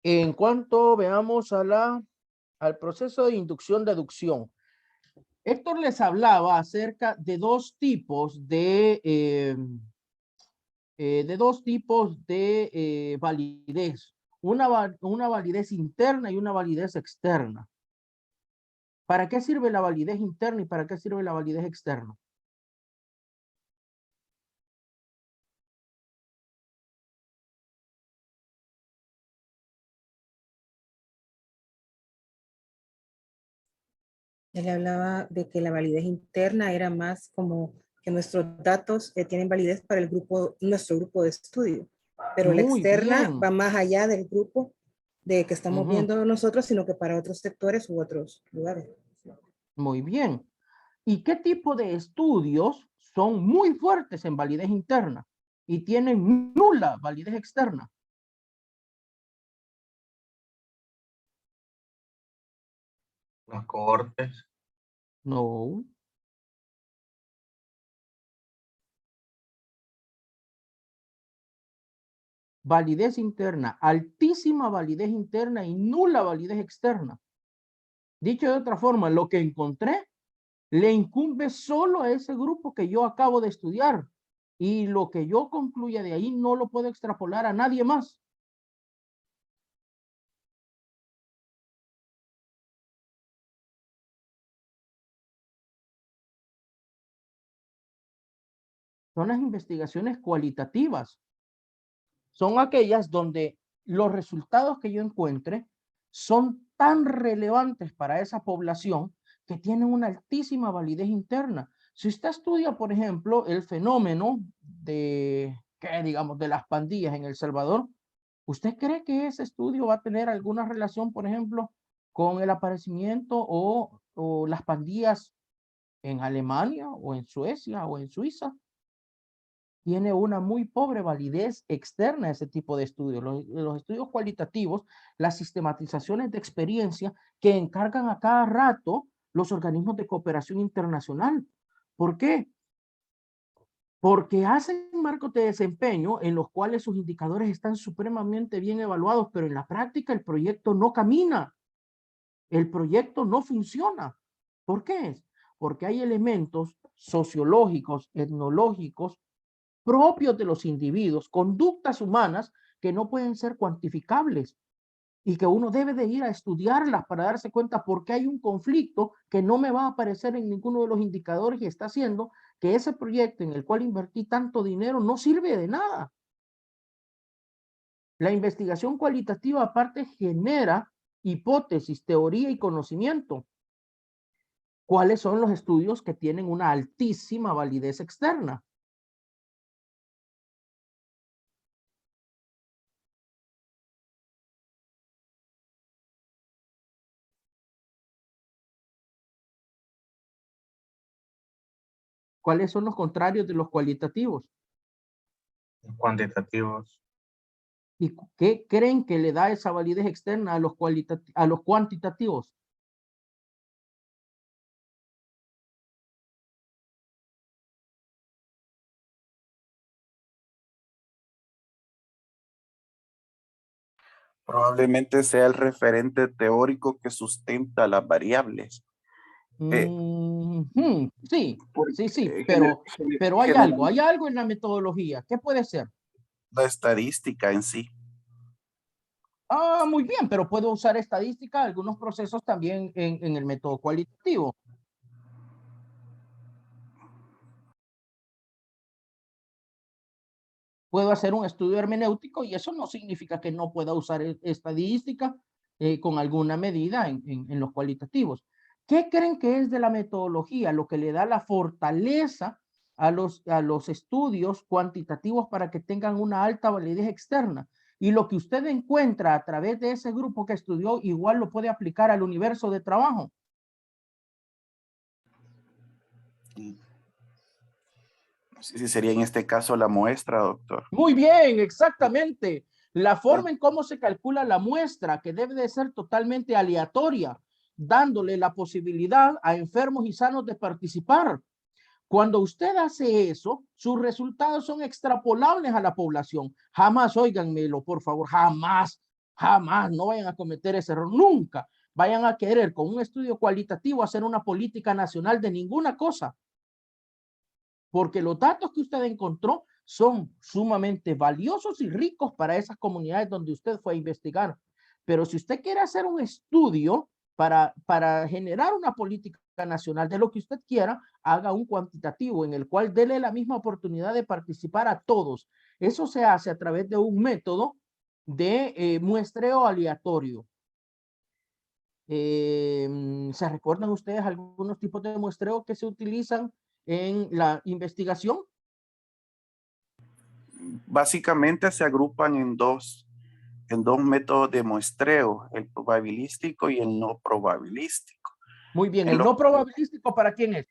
En cuanto veamos al proceso de inducción-deducción, Héctor les hablaba acerca de dos tipos de validez. Una validez interna y una validez externa. ¿Para qué sirve la validez interna y para qué sirve la validez externa? Él hablaba de que la validez interna era más como que nuestros datos tienen validez para nuestro grupo de estudio, pero la Muy externa bien. va más allá del grupo de que estamos Ujú. viendo nosotros, sino que para otros sectores u otros lugares. Muy bien. ¿Y qué tipo de estudios son muy fuertes en validez interna y tienen nula validez externa? Las cohortes. No. Validez interna, altísima validez interna y nula validez externa. Dicho de otra forma, lo que encontré le incumbe solo a ese grupo que yo acabo de estudiar. Y lo que yo concluya de ahí no lo puedo extrapolar a nadie más. Son las investigaciones cualitativas. Son aquellas donde los resultados que yo encuentre son tan relevantes para esa población que tienen una altísima validez interna. Si usted estudia, por ejemplo, el fenómeno de las pandillas en El Salvador, ¿usted cree que ese estudio va a tener alguna relación, por ejemplo, con el aparecimiento o las pandillas en Alemania o en Suecia o en Suiza? Tiene una muy pobre validez externa ese tipo de estudios. Los estudios cualitativos, las sistematizaciones de experiencia que encargan a cada rato los organismos de cooperación internacional. ¿Por qué? Porque hacen marcos de desempeño en los cuales sus indicadores están supremamente bien evaluados, pero en la práctica el proyecto no camina. El proyecto no funciona. ¿Por qué? Porque hay elementos sociológicos, etnológicos, propios de los individuos, conductas humanas que no pueden ser cuantificables y que uno debe de ir a estudiarlas para darse cuenta por qué hay un conflicto que no me va a aparecer en ninguno de los indicadores y está haciendo que ese proyecto en el cual invertí tanto dinero no sirve de nada. La investigación cualitativa aparte genera hipótesis, teoría y conocimiento. ¿Cuáles son los estudios que tienen una altísima validez externa? ¿Cuáles son los contrarios de los cualitativos? Cuantitativos. ¿Y qué creen que le da esa validez externa a los cuantitativos? Probablemente sea el referente teórico que sustenta las variables. Sí, Porque, sí, gener- pero hay generalmente algo en la metodología. ¿Qué puede ser? la estadística en sí. Ah, muy bien, pero puedo usar estadística, algunos procesos también en el método cualitativo. Puedo hacer un estudio hermenéutico y eso no significa que no pueda usar estadística con alguna medida en los cualitativos. ¿Qué creen que es de la metodología lo que le da la fortaleza a los estudios cuantitativos para que tengan una alta validez externa? Y lo que usted encuentra a través de ese grupo que estudió, igual lo puede aplicar al universo de trabajo. No sé si sería en este caso la muestra, doctor. Muy bien, exactamente. La forma en cómo se calcula la muestra, que debe de ser totalmente aleatoria, dándole la posibilidad a enfermos y sanos de participar. Cuando usted hace eso, sus resultados son extrapolables a la población. Jamás, óiganmelo, por favor, jamás, no vayan a cometer ese error, nunca vayan a querer con un estudio cualitativo hacer una política nacional de ninguna cosa. Porque los datos que usted encontró son sumamente valiosos y ricos para esas comunidades donde usted fue a investigar. Pero si usted quiere hacer un estudio para generar una política nacional de lo que usted quiera, haga un cuantitativo en el cual dele la misma oportunidad de participar a todos. Eso se hace a través de un método de muestreo aleatorio. ¿Se recuerdan ustedes algunos tipos de muestreo que se utilizan en la investigación? Básicamente se agrupan en dos métodos de muestreo, el probabilístico y el no probabilístico. Muy bien, el no probabilístico, ¿para quién es?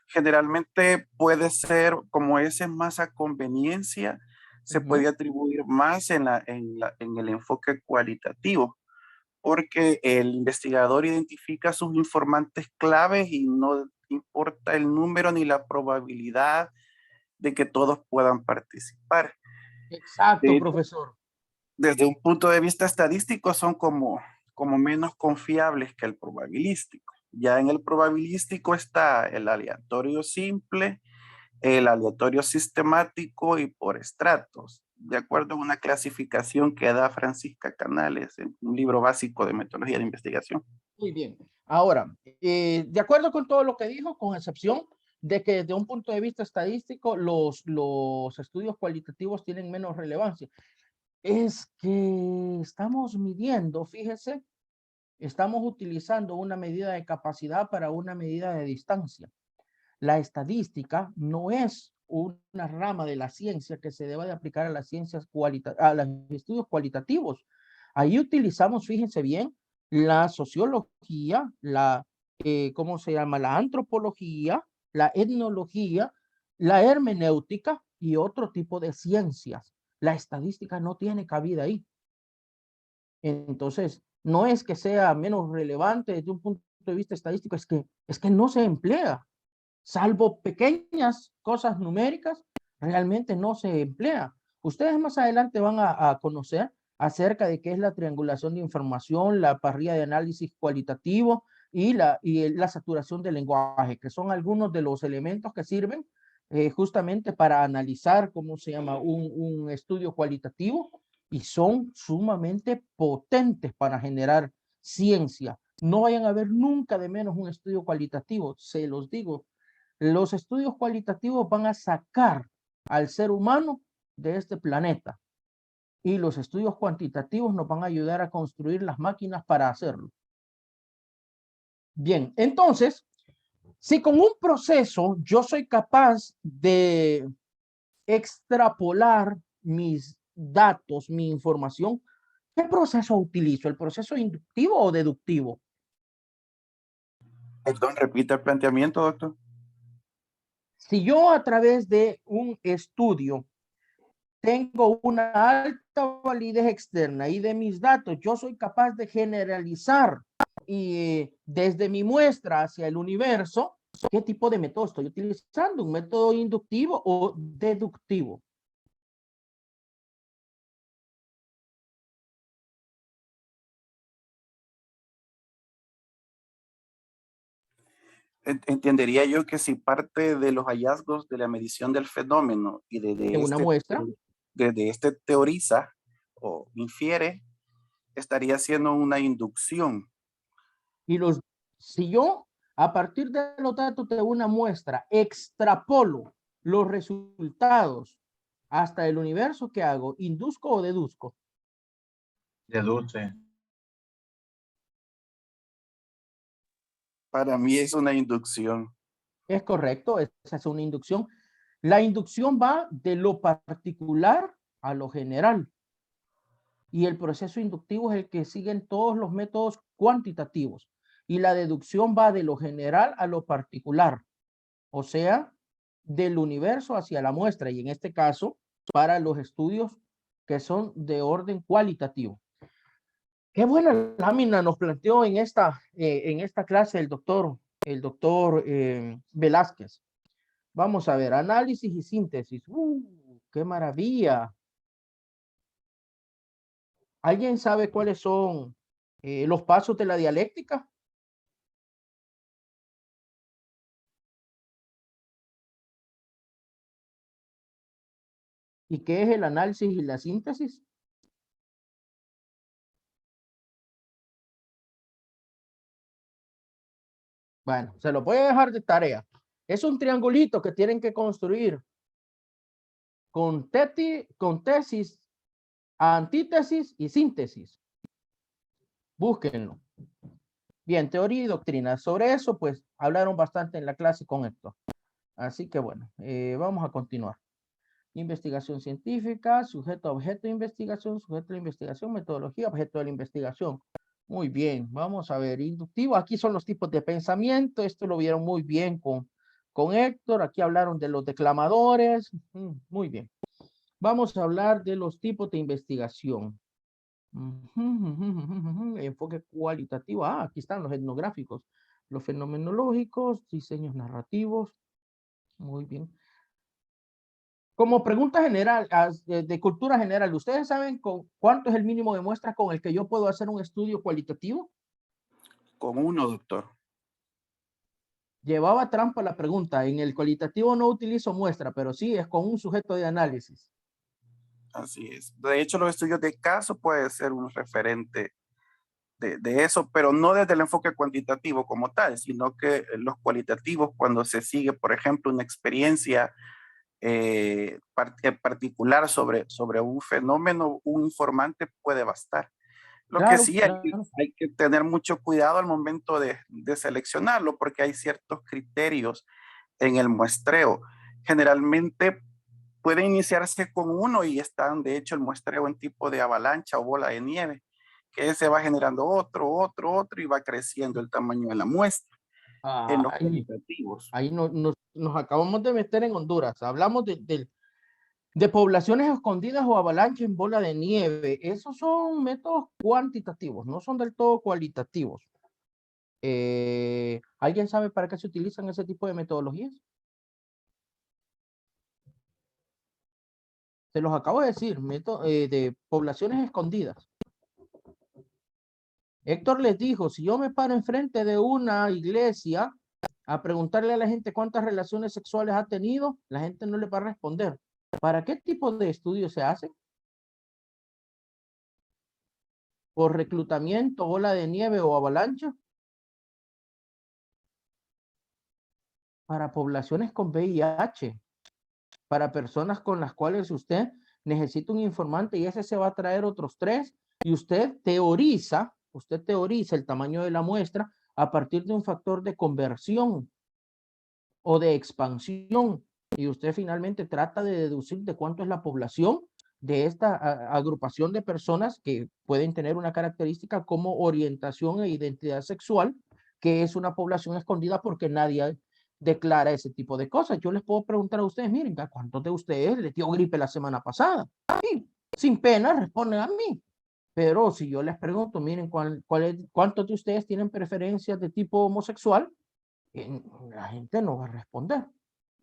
Generalmente puede ser, como ese es más a conveniencia, se puede atribuir más en el enfoque cualitativo, porque el investigador identifica sus informantes claves y no importa el número ni la probabilidad de que todos puedan participar. Exacto, profesor. Desde un punto de vista estadístico son como menos confiables que el probabilístico. Ya en el probabilístico está el aleatorio simple, el aleatorio sistemático y por estratos, de acuerdo a una clasificación que da Francisca Canales en un libro básico de metodología de investigación. Muy bien. Ahora, de acuerdo con todo lo que dijo, con excepción de que desde un punto de vista estadístico los estudios cualitativos tienen menos relevancia. Es que estamos midiendo, fíjese, estamos utilizando una medida de capacidad para una medida de distancia. La estadística no es una rama de la ciencia que se deba de aplicar a las ciencias a los estudios cualitativos. Ahí utilizamos, fíjense bien, la sociología, ¿cómo se llama? La antropología, la etnología, la hermenéutica y otro tipo de ciencias. La estadística no tiene cabida ahí. Entonces, no es que sea menos relevante desde un punto de vista estadístico, es que no se emplea. Salvo pequeñas cosas numéricas, realmente no se emplea. Ustedes más adelante van a conocer acerca de qué es la triangulación de información, la parrilla de análisis cualitativo y la saturación del lenguaje, que son algunos de los elementos que sirven justamente para analizar, ¿cómo se llama?, un estudio cualitativo, y son sumamente potentes para generar ciencia. No vayan a ver nunca de menos un estudio cualitativo, se los digo. Los estudios cualitativos van a sacar al ser humano de este planeta, y los estudios cuantitativos nos van a ayudar a construir las máquinas para hacerlo. Bien, entonces, si con un proceso yo soy capaz de extrapolar mis datos, mi información, ¿qué proceso utilizo? ¿El proceso inductivo o deductivo? Perdón, repita el planteamiento, doctor. Si yo a través de un estudio tengo una alta validez externa y de mis datos yo soy capaz de generalizar y desde mi muestra hacia el universo, ¿qué tipo de método estoy utilizando? ¿Un método inductivo o deductivo? Entendería yo que si parte de los hallazgos de la medición del fenómeno y una muestra, desde este teoriza o infiere, estaría haciendo una inducción. Y si yo a partir de los datos de una muestra extrapolo los resultados hasta el universo, ¿qué hago? ¿Induzco o deduzco? Deduce. Para mí es una inducción. Es correcto, esa es una inducción. La inducción va de lo particular a lo general. Y el proceso inductivo es el que siguen todos los métodos cuantitativos. Y la deducción va de lo general a lo particular. O sea, del universo hacia la muestra. Y en este caso, para los estudios que son de orden cualitativo. Qué buena lámina nos planteó en esta clase el doctor Velázquez. Vamos a ver, análisis y síntesis. ¡Qué maravilla! ¿Alguien sabe cuáles son los pasos de la dialéctica? ¿Y qué es el análisis y la síntesis? Bueno, se lo voy a dejar de tarea. Es un triangulito que tienen que construir con tesis, antítesis y síntesis. Búsquenlo. Bien, teoría y doctrina. Sobre eso, pues, hablaron bastante en la clase con esto. Así que, bueno, vamos a continuar. Investigación científica, sujeto, objeto de investigación, sujeto de investigación, metodología, objeto de la investigación. Muy bien, vamos a ver, inductivo. Aquí son los tipos de pensamiento. Esto lo vieron muy bien con Héctor. Aquí hablaron de los declamadores. Muy bien. Vamos a hablar de los tipos de investigación. Enfoque cualitativo. Aquí están los etnográficos, los fenomenológicos, diseños narrativos. Muy bien. Como pregunta general, de cultura general, ¿ustedes saben cuánto es el mínimo de muestras con el que yo puedo hacer un estudio cualitativo? Con 1, doctor. Llevaba trampa la pregunta. En el cualitativo no utilizo muestra, pero sí es con un sujeto de análisis. Así es. De hecho, los estudios de caso puede ser un referente de eso, pero no desde el enfoque cuantitativo como tal, sino que los cualitativos, cuando se sigue, por ejemplo, una experiencia particular sobre un fenómeno, un informante puede bastar. Lo que sí hay que tener mucho cuidado al momento de seleccionarlo, porque hay ciertos criterios en el muestreo. Generalmente puede iniciarse con uno y están, de hecho, el muestreo en tipo de avalancha o bola de nieve, que se va generando otro y va creciendo el tamaño de la muestra. En los cualitativos. Ahí nos acabamos de meter en Honduras. Hablamos de poblaciones escondidas o avalancha en bola de nieve. Esos son métodos cuantitativos, no son del todo cualitativos. ¿Alguien sabe para qué se utilizan ese tipo de metodologías? Se los acabo de decir, de poblaciones escondidas. Héctor les dijo, si yo me paro enfrente de una iglesia a preguntarle a la gente cuántas relaciones sexuales ha tenido, la gente no le va a responder. ¿Para qué tipo de estudios se hacen? ¿Por reclutamiento, bola de nieve o avalancha? Para poblaciones con VIH, para personas con las cuales usted necesita un informante y ese se va a traer otros 3 y usted teoriza el tamaño de la muestra a partir de un factor de conversión o de expansión y usted finalmente trata de deducir de cuánto es la población de esta agrupación de personas que pueden tener una característica como orientación e identidad sexual, que es una población escondida porque nadie declara ese tipo de cosas. Yo les puedo preguntar a ustedes, miren, ¿cuántos de ustedes les dio gripe la semana pasada? Y sin pena responden a mí. Pero si yo les pregunto, miren, ¿cuántos de ustedes tienen preferencias de tipo homosexual? La gente no va a responder.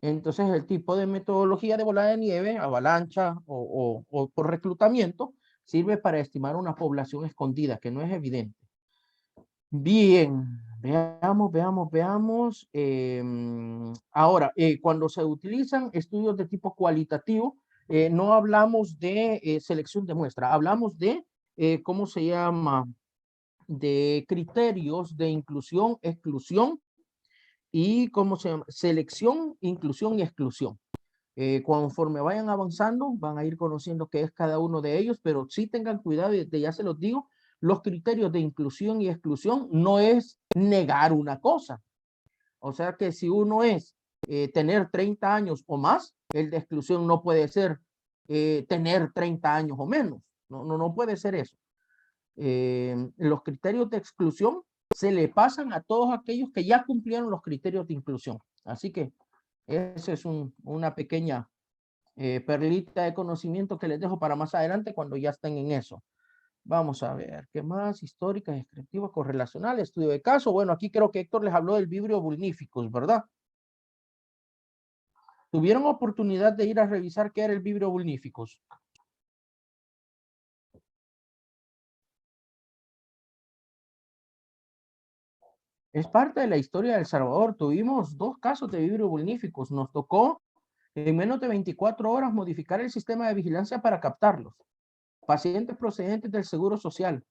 Entonces, el tipo de metodología de bola de nieve, avalancha o por reclutamiento, sirve para estimar una población escondida que no es evidente. Bien, veamos. Ahora, cuando se utilizan estudios de tipo cualitativo, no hablamos de selección de muestra, hablamos de, ¿cómo se llama? De criterios de inclusión, exclusión y ¿cómo se llama? Selección, inclusión y exclusión. Conforme vayan avanzando, van a ir conociendo qué es cada uno de ellos, pero sí tengan cuidado, ya se los digo, los criterios de inclusión y exclusión no es negar una cosa. O sea que si uno es tener 30 años o más, el de exclusión no puede ser tener 30 años o menos. No puede ser eso. Los criterios de exclusión se le pasan a todos aquellos que ya cumplieron los criterios de inclusión. Así que esa es una pequeña perlita de conocimiento que les dejo para más adelante cuando ya estén en eso. Vamos a ver, ¿qué más? Histórica, descriptiva, correlacional, estudio de caso. Bueno, aquí creo que Héctor les habló del Vibrio vulnificus, ¿verdad? ¿Tuvieron oportunidad de ir a revisar qué era el Vibrio vulnificus? Es parte de la historia de El Salvador. Tuvimos 2 casos de Vibrio vulnificus. Nos tocó en menos de 24 horas modificar el sistema de vigilancia para captarlos. Pacientes procedentes del Seguro Social.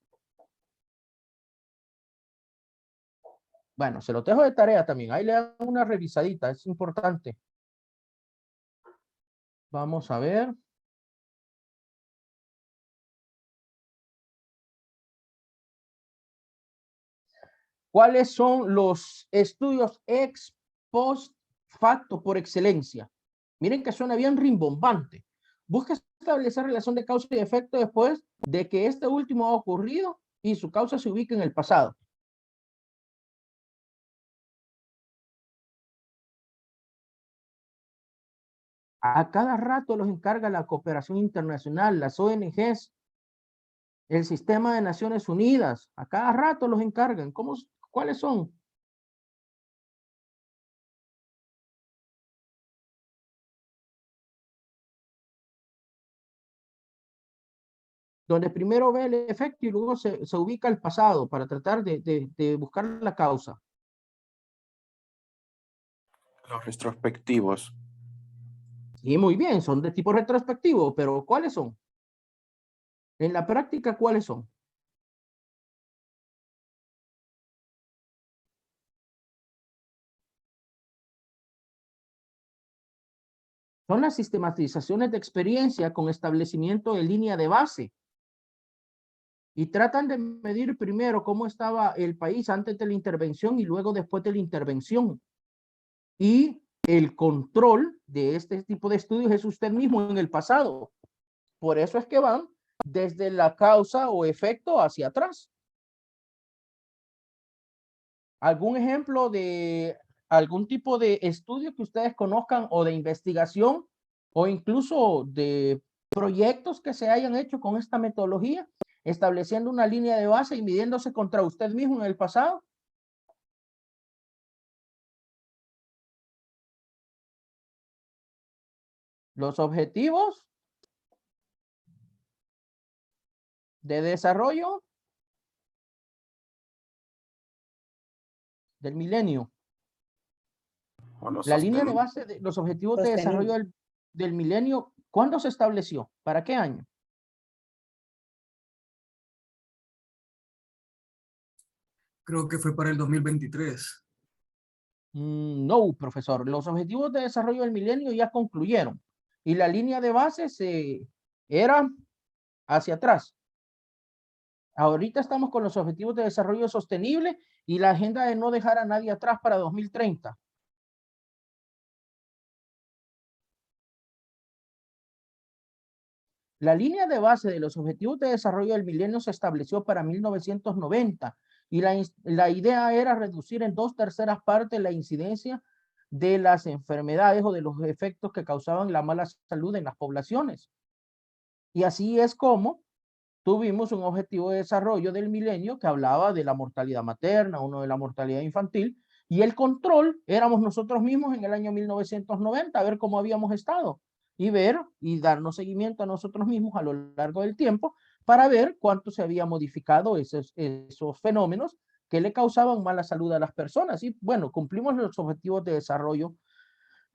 Bueno, se lo dejo de tarea también. Ahí le dan una revisadita, es importante. Vamos a ver. ¿Cuáles son los estudios ex post facto por excelencia? Miren que suena bien rimbombante. Busca establecer relación de causa y efecto después de que este último ha ocurrido y su causa se ubica en el pasado. A cada rato los encarga la cooperación internacional, las ONGs, el sistema de Naciones Unidas. A cada rato los encargan. ¿Cuáles son? Donde primero ve el efecto y luego se ubica el pasado para tratar de buscar la causa. Los retrospectivos. Y muy bien, son de tipo retrospectivo, pero ¿cuáles son? En la práctica, ¿cuáles son? Son las sistematizaciones de experiencia con establecimiento de línea de base. Y tratan de medir primero cómo estaba el país antes de la intervención y luego después de la intervención. Y el control de este tipo de estudios es usted mismo en el pasado. Por eso es que van desde la causa o efecto hacia atrás. ¿Algún ejemplo de algún tipo de estudio que ustedes conozcan o de investigación o incluso de proyectos que se hayan hecho con esta metodología, estableciendo una línea de base y midiéndose contra usted mismo en el pasado? Los objetivos de desarrollo del milenio. La línea de base de los objetivos de desarrollo del milenio, ¿cuándo se estableció? ¿Para qué año? Creo que fue para el 2023. No, profesor. Los objetivos de desarrollo del milenio ya concluyeron. Y la línea de base era hacia atrás. Ahorita estamos con los objetivos de desarrollo sostenible y la agenda de no dejar a nadie atrás para 2030. La línea de base de los objetivos de desarrollo del milenio se estableció para 1990 y la idea era reducir en 2/3 partes la incidencia de las enfermedades o de los efectos que causaban la mala salud en las poblaciones. Y así es como tuvimos un objetivo de desarrollo del milenio que hablaba de la mortalidad materna, uno de la mortalidad infantil, y el control éramos nosotros mismos en el año 1990, a ver cómo habíamos estado y ver y darnos seguimiento a nosotros mismos a lo largo del tiempo para ver cuánto se había modificado esos fenómenos que le causaban mala salud a las personas. Y bueno, cumplimos los objetivos de desarrollo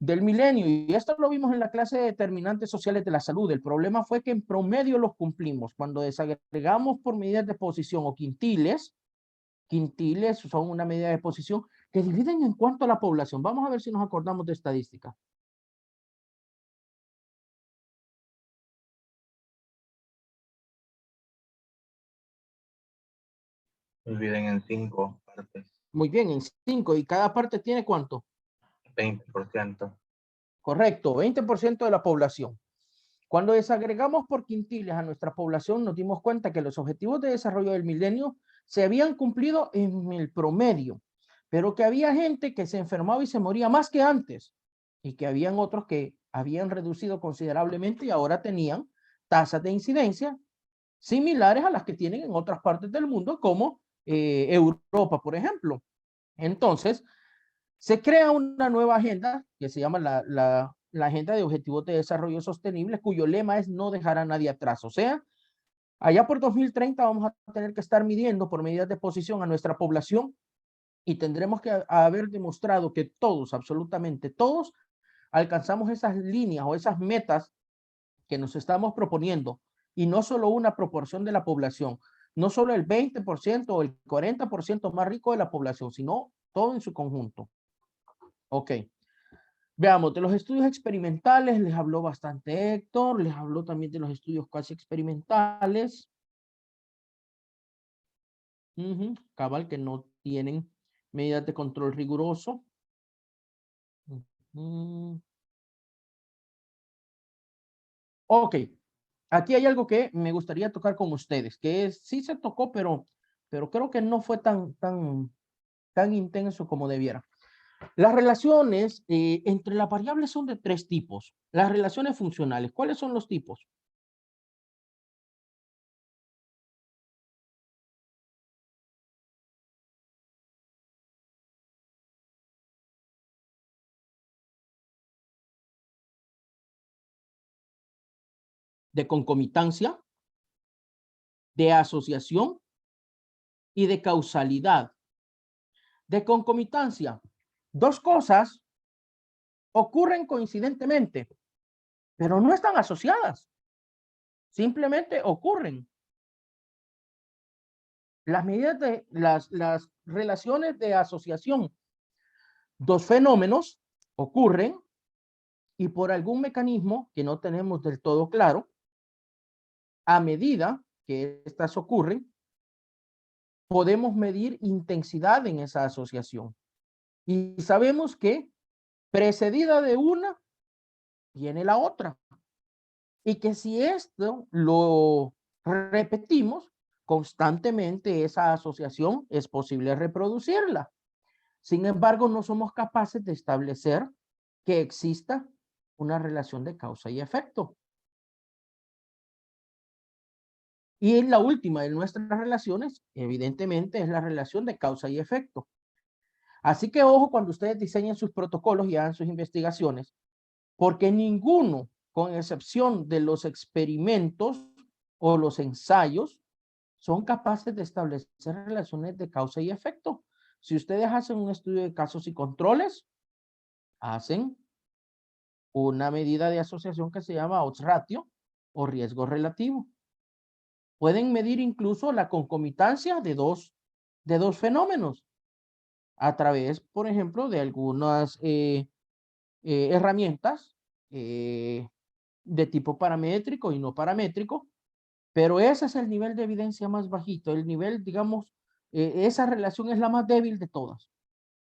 del milenio y esto lo vimos en la clase de determinantes sociales de la salud. El problema fue que en promedio los cumplimos. Cuando desagregamos por medidas de posición o quintiles son una medida de posición que dividen en cuanto a la población. Vamos a ver si nos acordamos de estadística. Dividen en 5 partes. Muy bien, en 5. ¿Y cada parte tiene cuánto? 20%. Correcto, 20% de la población. Cuando desagregamos por quintiles a nuestra población, nos dimos cuenta que los objetivos de desarrollo del milenio se habían cumplido en el promedio, pero que había gente que se enfermaba y se moría más que antes, y que habían otros que habían reducido considerablemente y ahora tenían tasas de incidencia similares a las que tienen en otras partes del mundo, como Europa, por ejemplo. Entonces, se crea una nueva agenda que se llama la Agenda de Objetivos de Desarrollo Sostenible, cuyo lema es no dejar a nadie atrás. O sea, allá por 2030 vamos a tener que estar midiendo por medidas de posición a nuestra población y tendremos que haber demostrado que todos, absolutamente todos, alcanzamos esas líneas o esas metas que nos estamos proponiendo, y no solo una proporción de la población, no solo el 20% o el 40% más rico de la población, sino todo en su conjunto. Ok. Veamos, de los estudios experimentales les habló bastante Héctor, les habló también de los estudios casi experimentales. Cabal, que no tienen medidas de control riguroso. Ok, aquí hay algo que me gustaría tocar con ustedes, que es, sí se tocó, pero creo que no fue tan intenso como debiera. Las relaciones entre las variables son de 3 tipos. Las relaciones funcionales, ¿cuáles son los tipos? De concomitancia, de asociación y de causalidad. De concomitancia, 2 cosas ocurren coincidentemente, pero no están asociadas. Simplemente ocurren. Las medidas de las relaciones de asociación, 2 fenómenos ocurren y por algún mecanismo que no tenemos del todo claro, a medida que estas ocurren, podemos medir intensidad en esa asociación. Y sabemos que precedida de una, viene la otra. Y que si esto lo repetimos constantemente, esa asociación es posible reproducirla. Sin embargo, no somos capaces de establecer que exista una relación de causa y efecto. Y la última de nuestras relaciones, evidentemente, es la relación de causa y efecto. Así que ojo cuando ustedes diseñen sus protocolos y hagan sus investigaciones, porque ninguno, con excepción de los experimentos o los ensayos, son capaces de establecer relaciones de causa y efecto. Si ustedes hacen un estudio de casos y controles, hacen una medida de asociación que se llama odds ratio o riesgo relativo. Pueden medir incluso la concomitancia de dos fenómenos a través, por ejemplo, de algunas herramientas de tipo paramétrico y no paramétrico, pero ese es el nivel de evidencia más bajito, el nivel, digamos, esa relación es la más débil de todas.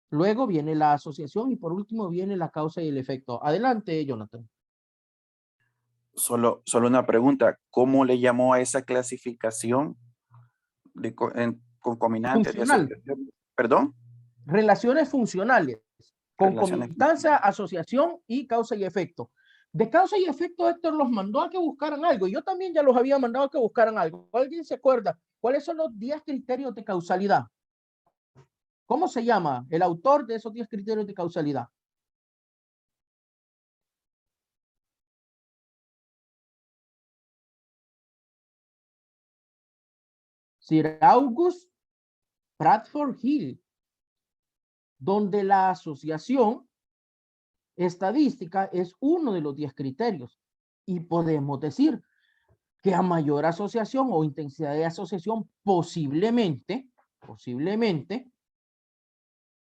Luego viene la asociación y por último viene la causa y el efecto. Adelante, Jonathan. Solo una pregunta. ¿Cómo le llamó a esa clasificación de concominantes? Funcional. ¿Perdón? Relaciones funcionales. Concomitancia, asociación y causa y efecto. De causa y efecto, Héctor los mandó a que buscaran algo. Yo también ya los había mandado a que buscaran algo. ¿Alguien se acuerda? ¿Cuáles son los 10 criterios de causalidad? ¿Cómo se llama el autor de esos 10 criterios de causalidad? Sir August Bradford Hill, donde la asociación estadística es uno de los 10 criterios. Y podemos decir que a mayor asociación o intensidad de asociación, posiblemente,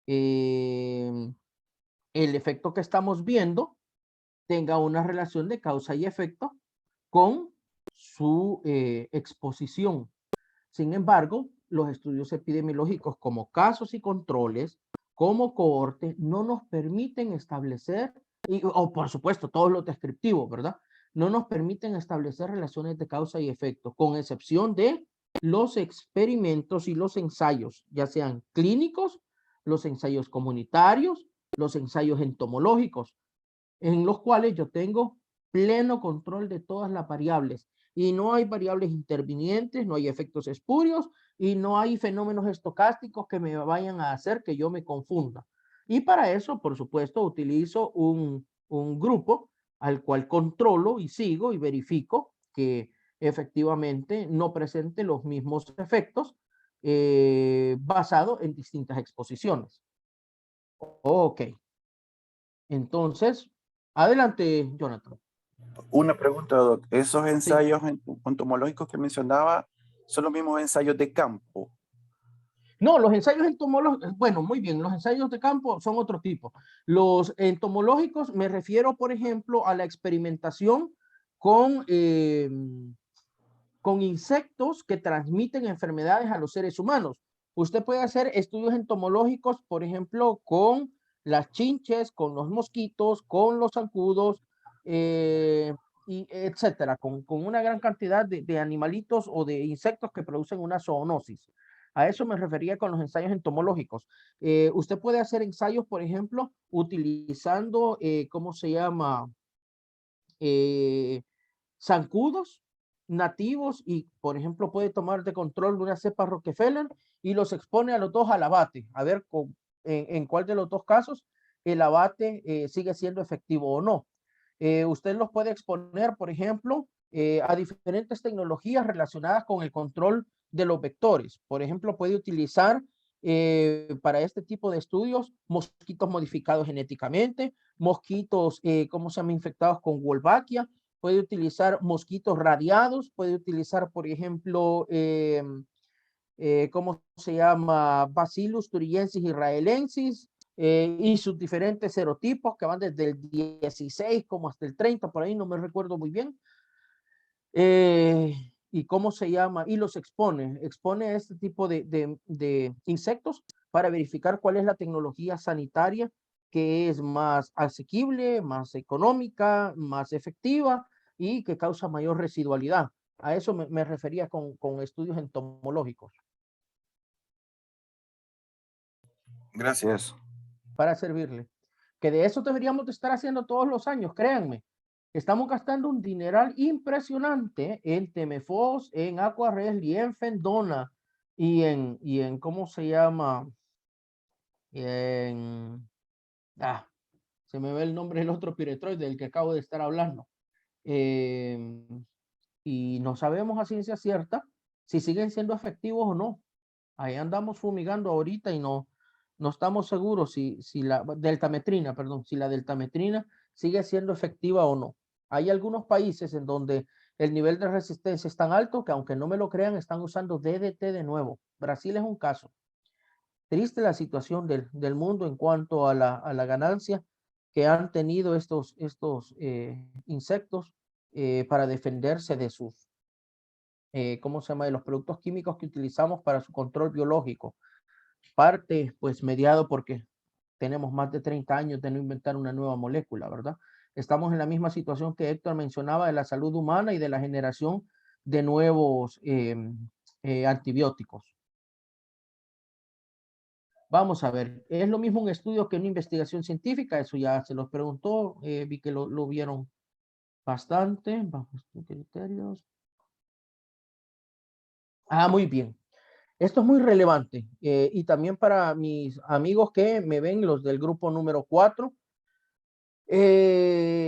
el efecto que estamos viendo tenga una relación de causa y efecto con su exposición. Sin embargo, los estudios epidemiológicos como casos y controles, como cohorte, no nos permiten establecer, o por supuesto todos los descriptivos, ¿verdad? No nos permiten establecer relaciones de causa y efecto, con excepción de los experimentos y los ensayos, ya sean clínicos, los ensayos comunitarios, los ensayos entomológicos. en los cuales yo tengo pleno control de todas las variables y no hay variables intervinientes, no hay efectos espurios y no hay fenómenos estocásticos que me vayan a hacer que yo me confunda. Y para eso, por supuesto, utilizo un grupo al cual controlo y sigo y verifico que efectivamente no presente los mismos efectos basado en distintas exposiciones. Ok. Entonces, adelante, Jonathan. Una pregunta, Doc. ¿Esos ensayos entomológicos que mencionaba son los mismos ensayos de campo? No, los ensayos entomológicos, bueno, muy bien, los ensayos de campo son otro tipo. Los entomológicos me refiero, por ejemplo, a la experimentación con insectos que transmiten enfermedades a los seres humanos. Usted puede hacer estudios entomológicos, por ejemplo, con las chinches, con los mosquitos, con los zancudos, y etcétera, con una gran cantidad de animalitos o de insectos que producen una zoonosis. A eso me refería con los ensayos entomológicos. Usted puede hacer ensayos, por ejemplo, utilizando, ¿cómo se llama? Zancudos nativos y, por ejemplo, puede tomar de control de una cepa Rockefeller y los expone a los dos al abate, a ver en cuál de los dos casos el abate sigue siendo efectivo o no. Usted los puede exponer, por ejemplo, a diferentes tecnologías relacionadas con el control de los vectores. Por ejemplo, puede utilizar para este tipo de estudios mosquitos modificados genéticamente, mosquitos, ¿cómo se llama?, infectados con Wolbachia, puede utilizar mosquitos radiados, puede utilizar, por ejemplo, ¿cómo se llama?, Bacillus thuringiensis israelensis, y sus diferentes serotipos que van desde el 16 como hasta el 30, por ahí no me recuerdo muy bien. Y cómo se llama, y los expone a este tipo de insectos para verificar cuál es la tecnología sanitaria que es más asequible, más económica, más efectiva y que causa mayor residualidad. A eso me refería con estudios entomológicos. Gracias. Para servirle. Que de eso deberíamos de estar haciendo todos los años, créanme. Estamos gastando un dineral impresionante en Temefos, en Aquarel y en Fendona y en ¿cómo se llama? Se me ve el nombre del otro piretroide del que acabo de estar hablando. Y no sabemos a ciencia cierta si siguen siendo efectivos o no. Ahí andamos fumigando ahorita y no estamos seguros si la deltametrina, perdón, si la deltametrina sigue siendo efectiva o no. Hay algunos países en donde el nivel de resistencia es tan alto que, aunque no me lo crean, están usando DDT de nuevo. Brasil es un caso. Triste la situación del mundo en cuanto a la ganancia que han tenido estos insectos para defenderse de sus, ¿cómo se llama?, de los productos químicos que utilizamos para su control biológico. Parte, pues, mediado porque tenemos más de 30 años de no inventar una nueva molécula, ¿verdad? Estamos en la misma situación que Héctor mencionaba de la salud humana y de la generación de nuevos antibióticos. Vamos a ver, ¿es lo mismo un estudio que una investigación científica? Eso ya se los preguntó, vi que lo vieron bastante, bajo estos criterios. Muy bien. Esto es muy relevante y también para mis amigos que me ven, los del grupo número 4,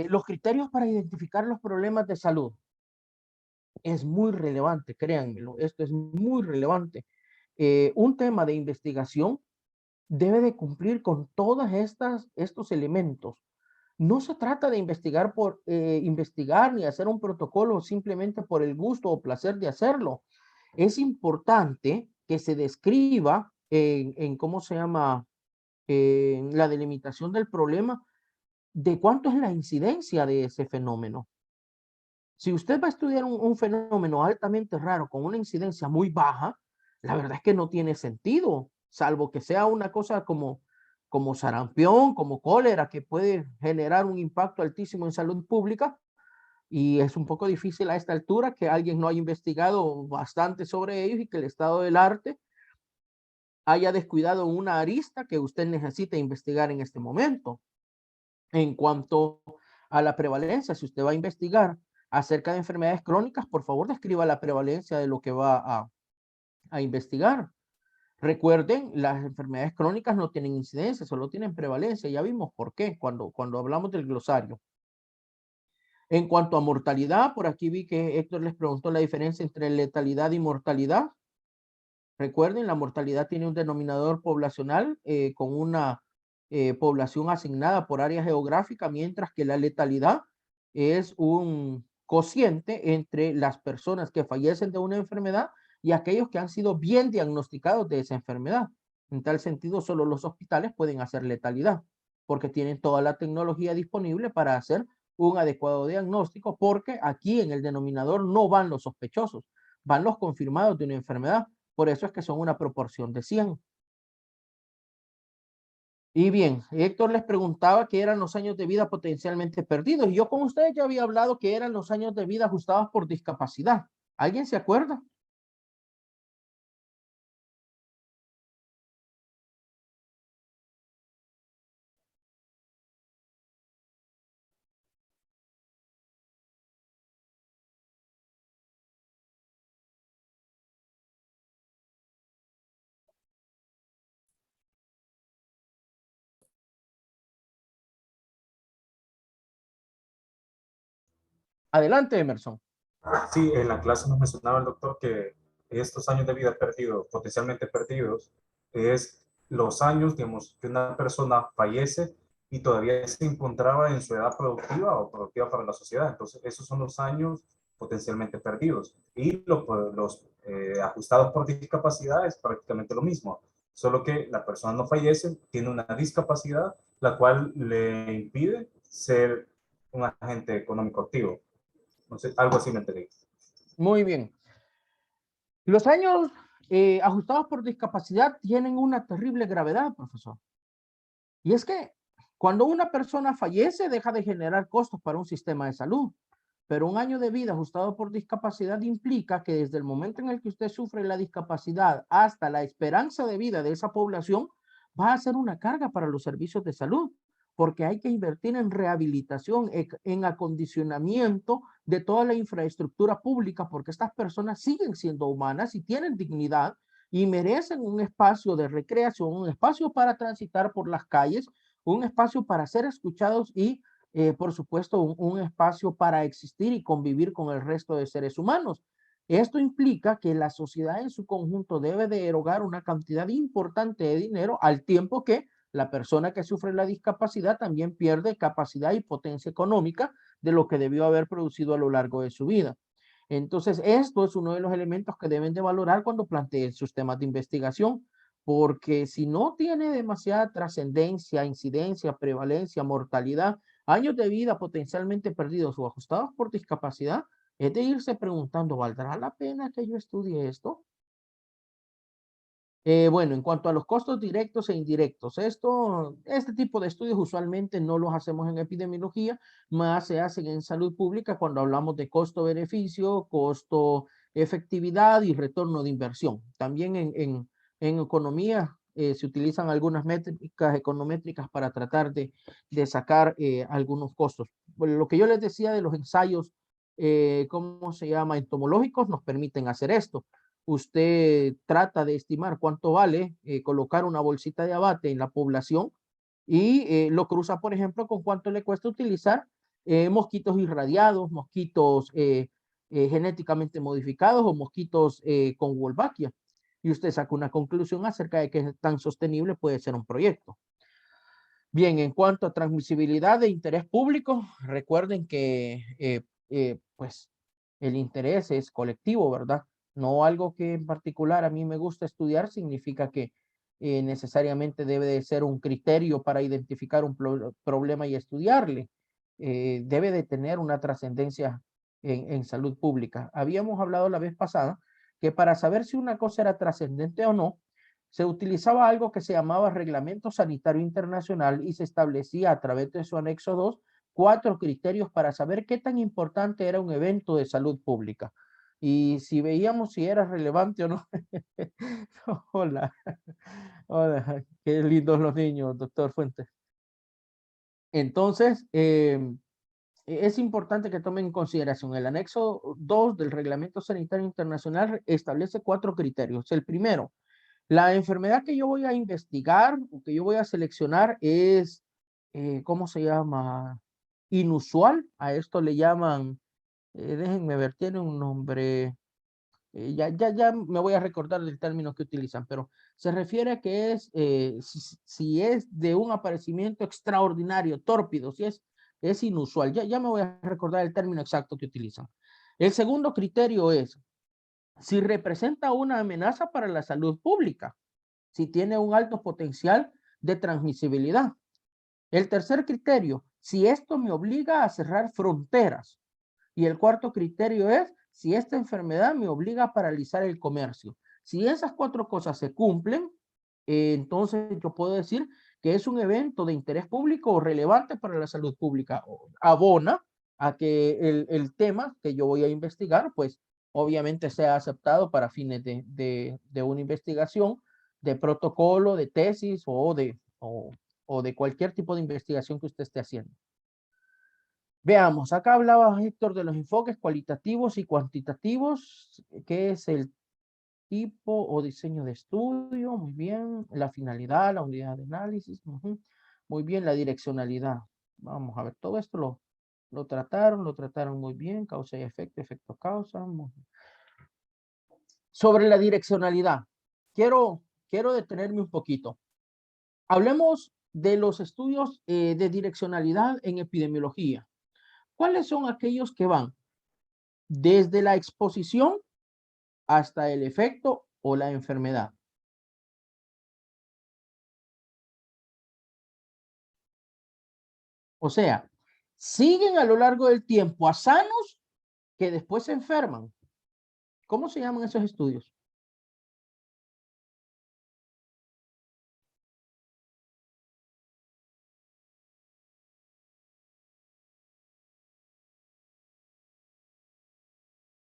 los criterios para identificar los problemas de salud. Es muy relevante, créanmelo, esto es muy relevante. Un tema de investigación debe de cumplir con todos estos elementos. No se trata de investigar por investigar ni hacer un protocolo simplemente por el gusto o placer de hacerlo. Es importante que se describa en ¿cómo se llama?, en la delimitación del problema, de cuánto es la incidencia de ese fenómeno. Si usted va a estudiar un fenómeno altamente raro con una incidencia muy baja, la verdad es que no tiene sentido, salvo que sea una cosa como sarampión, como cólera, que puede generar un impacto altísimo en salud pública. Y es un poco difícil a esta altura que alguien no haya investigado bastante sobre ellos y que el estado del arte haya descuidado una arista que usted necesita investigar en este momento. En cuanto a la prevalencia. Si usted va a investigar acerca de enfermedades crónicas, por favor describa la prevalencia de lo que va a investigar. Recuerden, las enfermedades crónicas no tienen incidencia, solo tienen prevalencia. Ya vimos por qué cuando hablamos del glosario. En cuanto a mortalidad, por aquí vi que Héctor les preguntó la diferencia entre letalidad y mortalidad. Recuerden, la mortalidad tiene un denominador poblacional con una población asignada por área geográfica, mientras que la letalidad es un cociente entre las personas que fallecen de una enfermedad y aquellos que han sido bien diagnosticados de esa enfermedad. En tal sentido, solo los hospitales pueden hacer letalidad, porque tienen toda la tecnología disponible para hacer un adecuado diagnóstico, porque aquí en el denominador no van los sospechosos, van los confirmados de una enfermedad. Por eso es que son una proporción de 100. Y bien, Héctor les preguntaba qué eran los años de vida potencialmente perdidos. Y yo con ustedes ya había hablado que eran los años de vida ajustados por discapacidad. ¿Alguien se acuerda? Adelante, Emerson. Sí, en la clase nos mencionaba el doctor que estos años de vida perdidos, potencialmente perdidos, es los años, digamos, que una persona fallece y todavía se encontraba en su edad productiva o productiva para la sociedad. Entonces, esos son los años potencialmente perdidos. Y los ajustados por discapacidad es prácticamente lo mismo, solo que la persona no fallece, tiene una discapacidad, la cual le impide ser un agente económico activo. No sé, algo así me enteré. Muy bien. Los años ajustados por discapacidad tienen una terrible gravedad, profesor. Y es que cuando una persona fallece, deja de generar costos para un sistema de salud. Pero un año de vida ajustado por discapacidad implica que desde el momento en el que usted sufre la discapacidad hasta la esperanza de vida de esa población, va a ser una carga para los servicios de salud, porque hay que invertir en rehabilitación, en acondicionamiento de toda la infraestructura pública, porque estas personas siguen siendo humanas y tienen dignidad y merecen un espacio de recreación, un espacio para transitar por las calles, un espacio para ser escuchados y por supuesto, un espacio para existir y convivir con el resto de seres humanos. Esto implica que la sociedad en su conjunto debe de erogar una cantidad importante de dinero al tiempo que la persona que sufre la discapacidad también pierde capacidad y potencia económica de lo que debió haber producido a lo largo de su vida. Entonces, esto es uno de los elementos que deben de valorar cuando planteen sus temas de investigación, porque si no tiene demasiada trascendencia, incidencia, prevalencia, mortalidad, años de vida potencialmente perdidos o ajustados por discapacidad, es de irse preguntando, ¿valdrá la pena que yo estudie esto? Bueno, en cuanto a los costos directos e indirectos, este tipo de estudios usualmente no los hacemos en epidemiología, más se hacen en salud pública cuando hablamos de costo-beneficio, costo-efectividad y retorno de inversión. También en economía se utilizan algunas métricas econométricas para tratar de sacar algunos costos. Bueno, lo que yo les decía de los ensayos, ¿cómo se llama? Entomológicos nos permiten hacer esto. Usted trata de estimar cuánto vale colocar una bolsita de abate en la población y lo cruza, por ejemplo, con cuánto le cuesta utilizar mosquitos irradiados, mosquitos genéticamente modificados o mosquitos con Wolbachia. Y usted saca una conclusión acerca de qué tan sostenible puede ser un proyecto. Bien, en cuanto a transmisibilidad de interés público, recuerden que pues el interés es colectivo, ¿verdad? No algo que en particular a mí me gusta estudiar significa que necesariamente debe de ser un criterio para identificar un problema y estudiarle. Debe de tener una trascendencia en salud pública. Habíamos hablado la vez pasada que para saber si una cosa era trascendente o no, se utilizaba algo que se llamaba Reglamento Sanitario Internacional y se establecía a través de su anexo 2 4 criterios para saber qué tan importante era un evento de salud pública. Y si veíamos si era relevante o no. Hola. Hola, qué lindos los niños, doctor Fuentes. Entonces, es importante que tomen en consideración el anexo 2 del Reglamento Sanitario Internacional establece 4 criterios. El primero, la enfermedad que yo voy a investigar o que yo voy a seleccionar es, ¿cómo se llama? Inusual. A esto le llaman, déjenme ver, tiene un nombre, ya me voy a recordar del término que utilizan, pero se refiere a que es, si es de un aparecimiento extraordinario, tórpido, si es inusual. Ya me voy a recordar el término exacto que utilizan. El segundo criterio es si representa una amenaza para la salud pública, si tiene un alto potencial de transmisibilidad. El tercer criterio, si esto me obliga a cerrar fronteras. Y el cuarto criterio es si esta enfermedad me obliga a paralizar el comercio. Si esas 4 cosas se cumplen, entonces yo puedo decir que es un evento de interés público o relevante para la salud pública. Abona a que el tema que yo voy a investigar, pues obviamente sea aceptado para fines de una investigación, de protocolo, de tesis o de cualquier tipo de investigación que usted esté haciendo. Veamos, acá hablaba Héctor de los enfoques cualitativos y cuantitativos, que es el tipo o diseño de estudio, muy bien, la finalidad, la unidad de análisis, muy bien, la direccionalidad. Vamos a ver, todo esto lo trataron muy bien, causa y efecto, efecto causa. Sobre la direccionalidad, quiero detenerme un poquito. Hablemos de los estudios de direccionalidad en epidemiología. ¿Cuáles son aquellos que van desde la exposición hasta el efecto o la enfermedad? O sea, siguen a lo largo del tiempo a sanos que después se enferman. ¿Cómo se llaman esos estudios?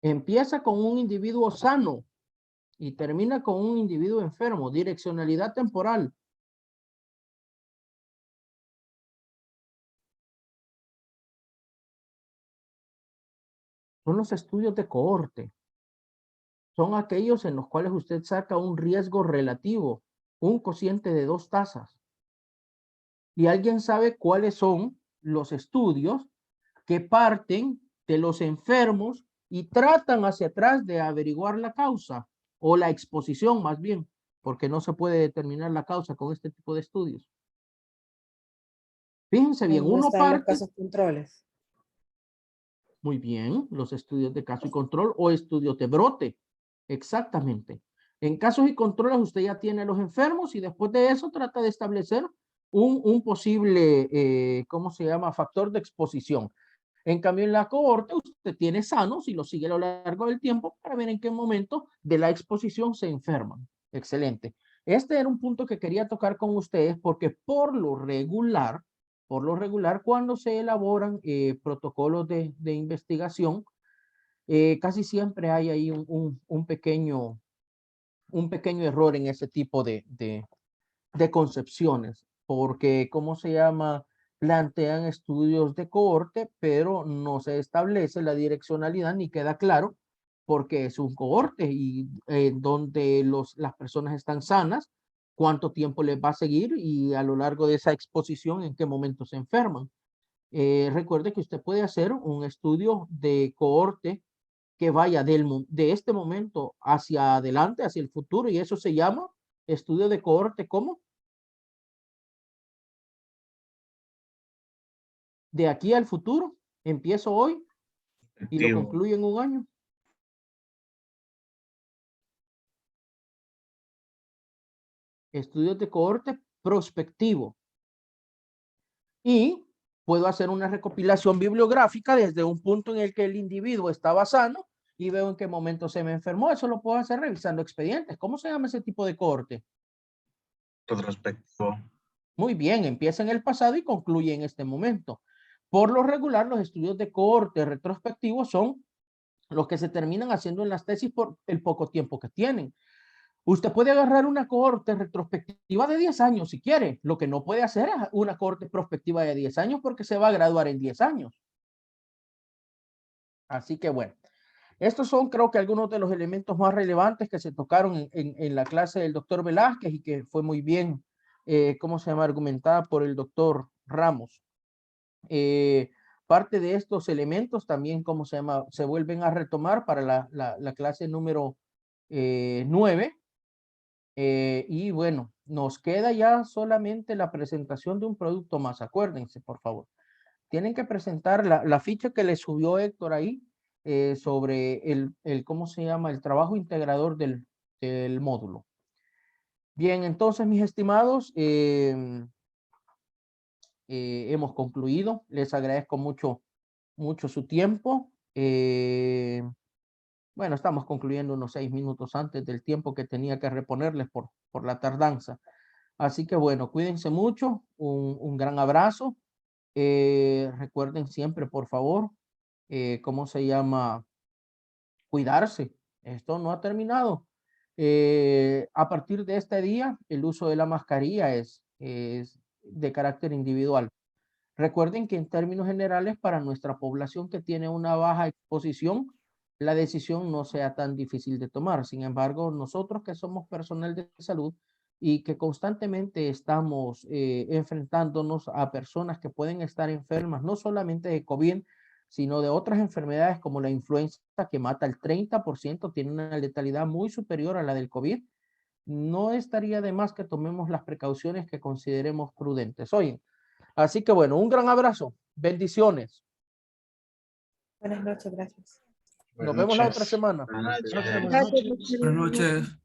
Empieza con un individuo sano y termina con un individuo enfermo. Direccionalidad temporal. Son los estudios de cohorte. Son aquellos en los cuales usted saca un riesgo relativo, un cociente de 2 tazas. Y alguien sabe cuáles son los estudios que parten de los enfermos y tratan hacia atrás de averiguar la causa o la exposición más bien, porque no se puede determinar la causa con este tipo de estudios. Fíjense bien, ¿Dónde uno están los parte. casos controles? Muy bien, los estudios de caso y control o estudios de brote. Exactamente. En casos y controles usted ya tiene los enfermos y después de eso trata de establecer un posible, ¿cómo se llama? Factor de exposición. En cambio, en la cohorte usted tiene sanos y los sigue a lo largo del tiempo para ver en qué momento de la exposición se enferman. Excelente. Este era un punto que quería tocar con ustedes porque por lo regular, cuando se elaboran protocolos de investigación, casi siempre hay ahí un pequeño error en ese tipo de concepciones, porque, ¿cómo se llama? Plantean estudios de cohorte, pero no se establece la direccionalidad ni queda claro porque es un cohorte y donde las personas están sanas, cuánto tiempo les va a seguir y a lo largo de esa exposición en qué momento se enferman. Recuerde que usted puede hacer un estudio de cohorte que vaya de este momento hacia adelante, hacia el futuro, y eso se llama estudio de cohorte. ¿Cómo? De aquí al futuro, empiezo hoy y lo concluyo en un año. Estudios de cohorte prospectivo. Y puedo hacer una recopilación bibliográfica desde un punto en el que el individuo estaba sano y veo en qué momento se me enfermó. Eso lo puedo hacer revisando expedientes. ¿Cómo se llama ese tipo de cohorte? Retrospectivo. Muy bien, empieza en el pasado y concluye en este momento. Por lo regular, los estudios de cohorte retrospectivos son los que se terminan haciendo en las tesis por el poco tiempo que tienen. Usted puede agarrar una cohorte retrospectiva de 10 años si quiere. Lo que no puede hacer es una cohorte prospectiva de 10 años porque se va a graduar en 10 años. Así que bueno, estos son creo que algunos de los elementos más relevantes que se tocaron en la clase del doctor Velázquez y que fue muy bien, ¿cómo se llama?, argumentada por el doctor Ramos. Parte de estos elementos también, ¿cómo se llama?, se vuelven a retomar para la clase número 9. Y bueno, nos queda ya solamente la presentación de un producto más. Acuérdense, por favor. Tienen que presentar la ficha que le subió Héctor ahí sobre ¿cómo se llama?, el trabajo integrador del módulo. Bien, entonces, mis estimados, hemos concluido. Les agradezco mucho su tiempo. Bueno, estamos concluyendo unos 6 minutos antes del tiempo que tenía que reponerles por la tardanza. Así que bueno, cuídense mucho. Un gran abrazo. Recuerden siempre, por favor, ¿cómo se llama?, cuidarse. Esto no ha terminado. A partir de este día, el uso de la mascarilla es de carácter individual. Recuerden que en términos generales, para nuestra población que tiene una baja exposición, la decisión no sea tan difícil de tomar. Sin embargo, nosotros que somos personal de salud y que constantemente estamos enfrentándonos a personas que pueden estar enfermas, no solamente de COVID, sino de otras enfermedades como la influenza, que mata el 30%, tiene una letalidad muy superior a la del COVID, no estaría de más que tomemos las precauciones que consideremos prudentes. Oye, así que bueno, un gran abrazo. Bendiciones. Buenas noches, gracias. Nos vemos la otra semana. Buenas noches.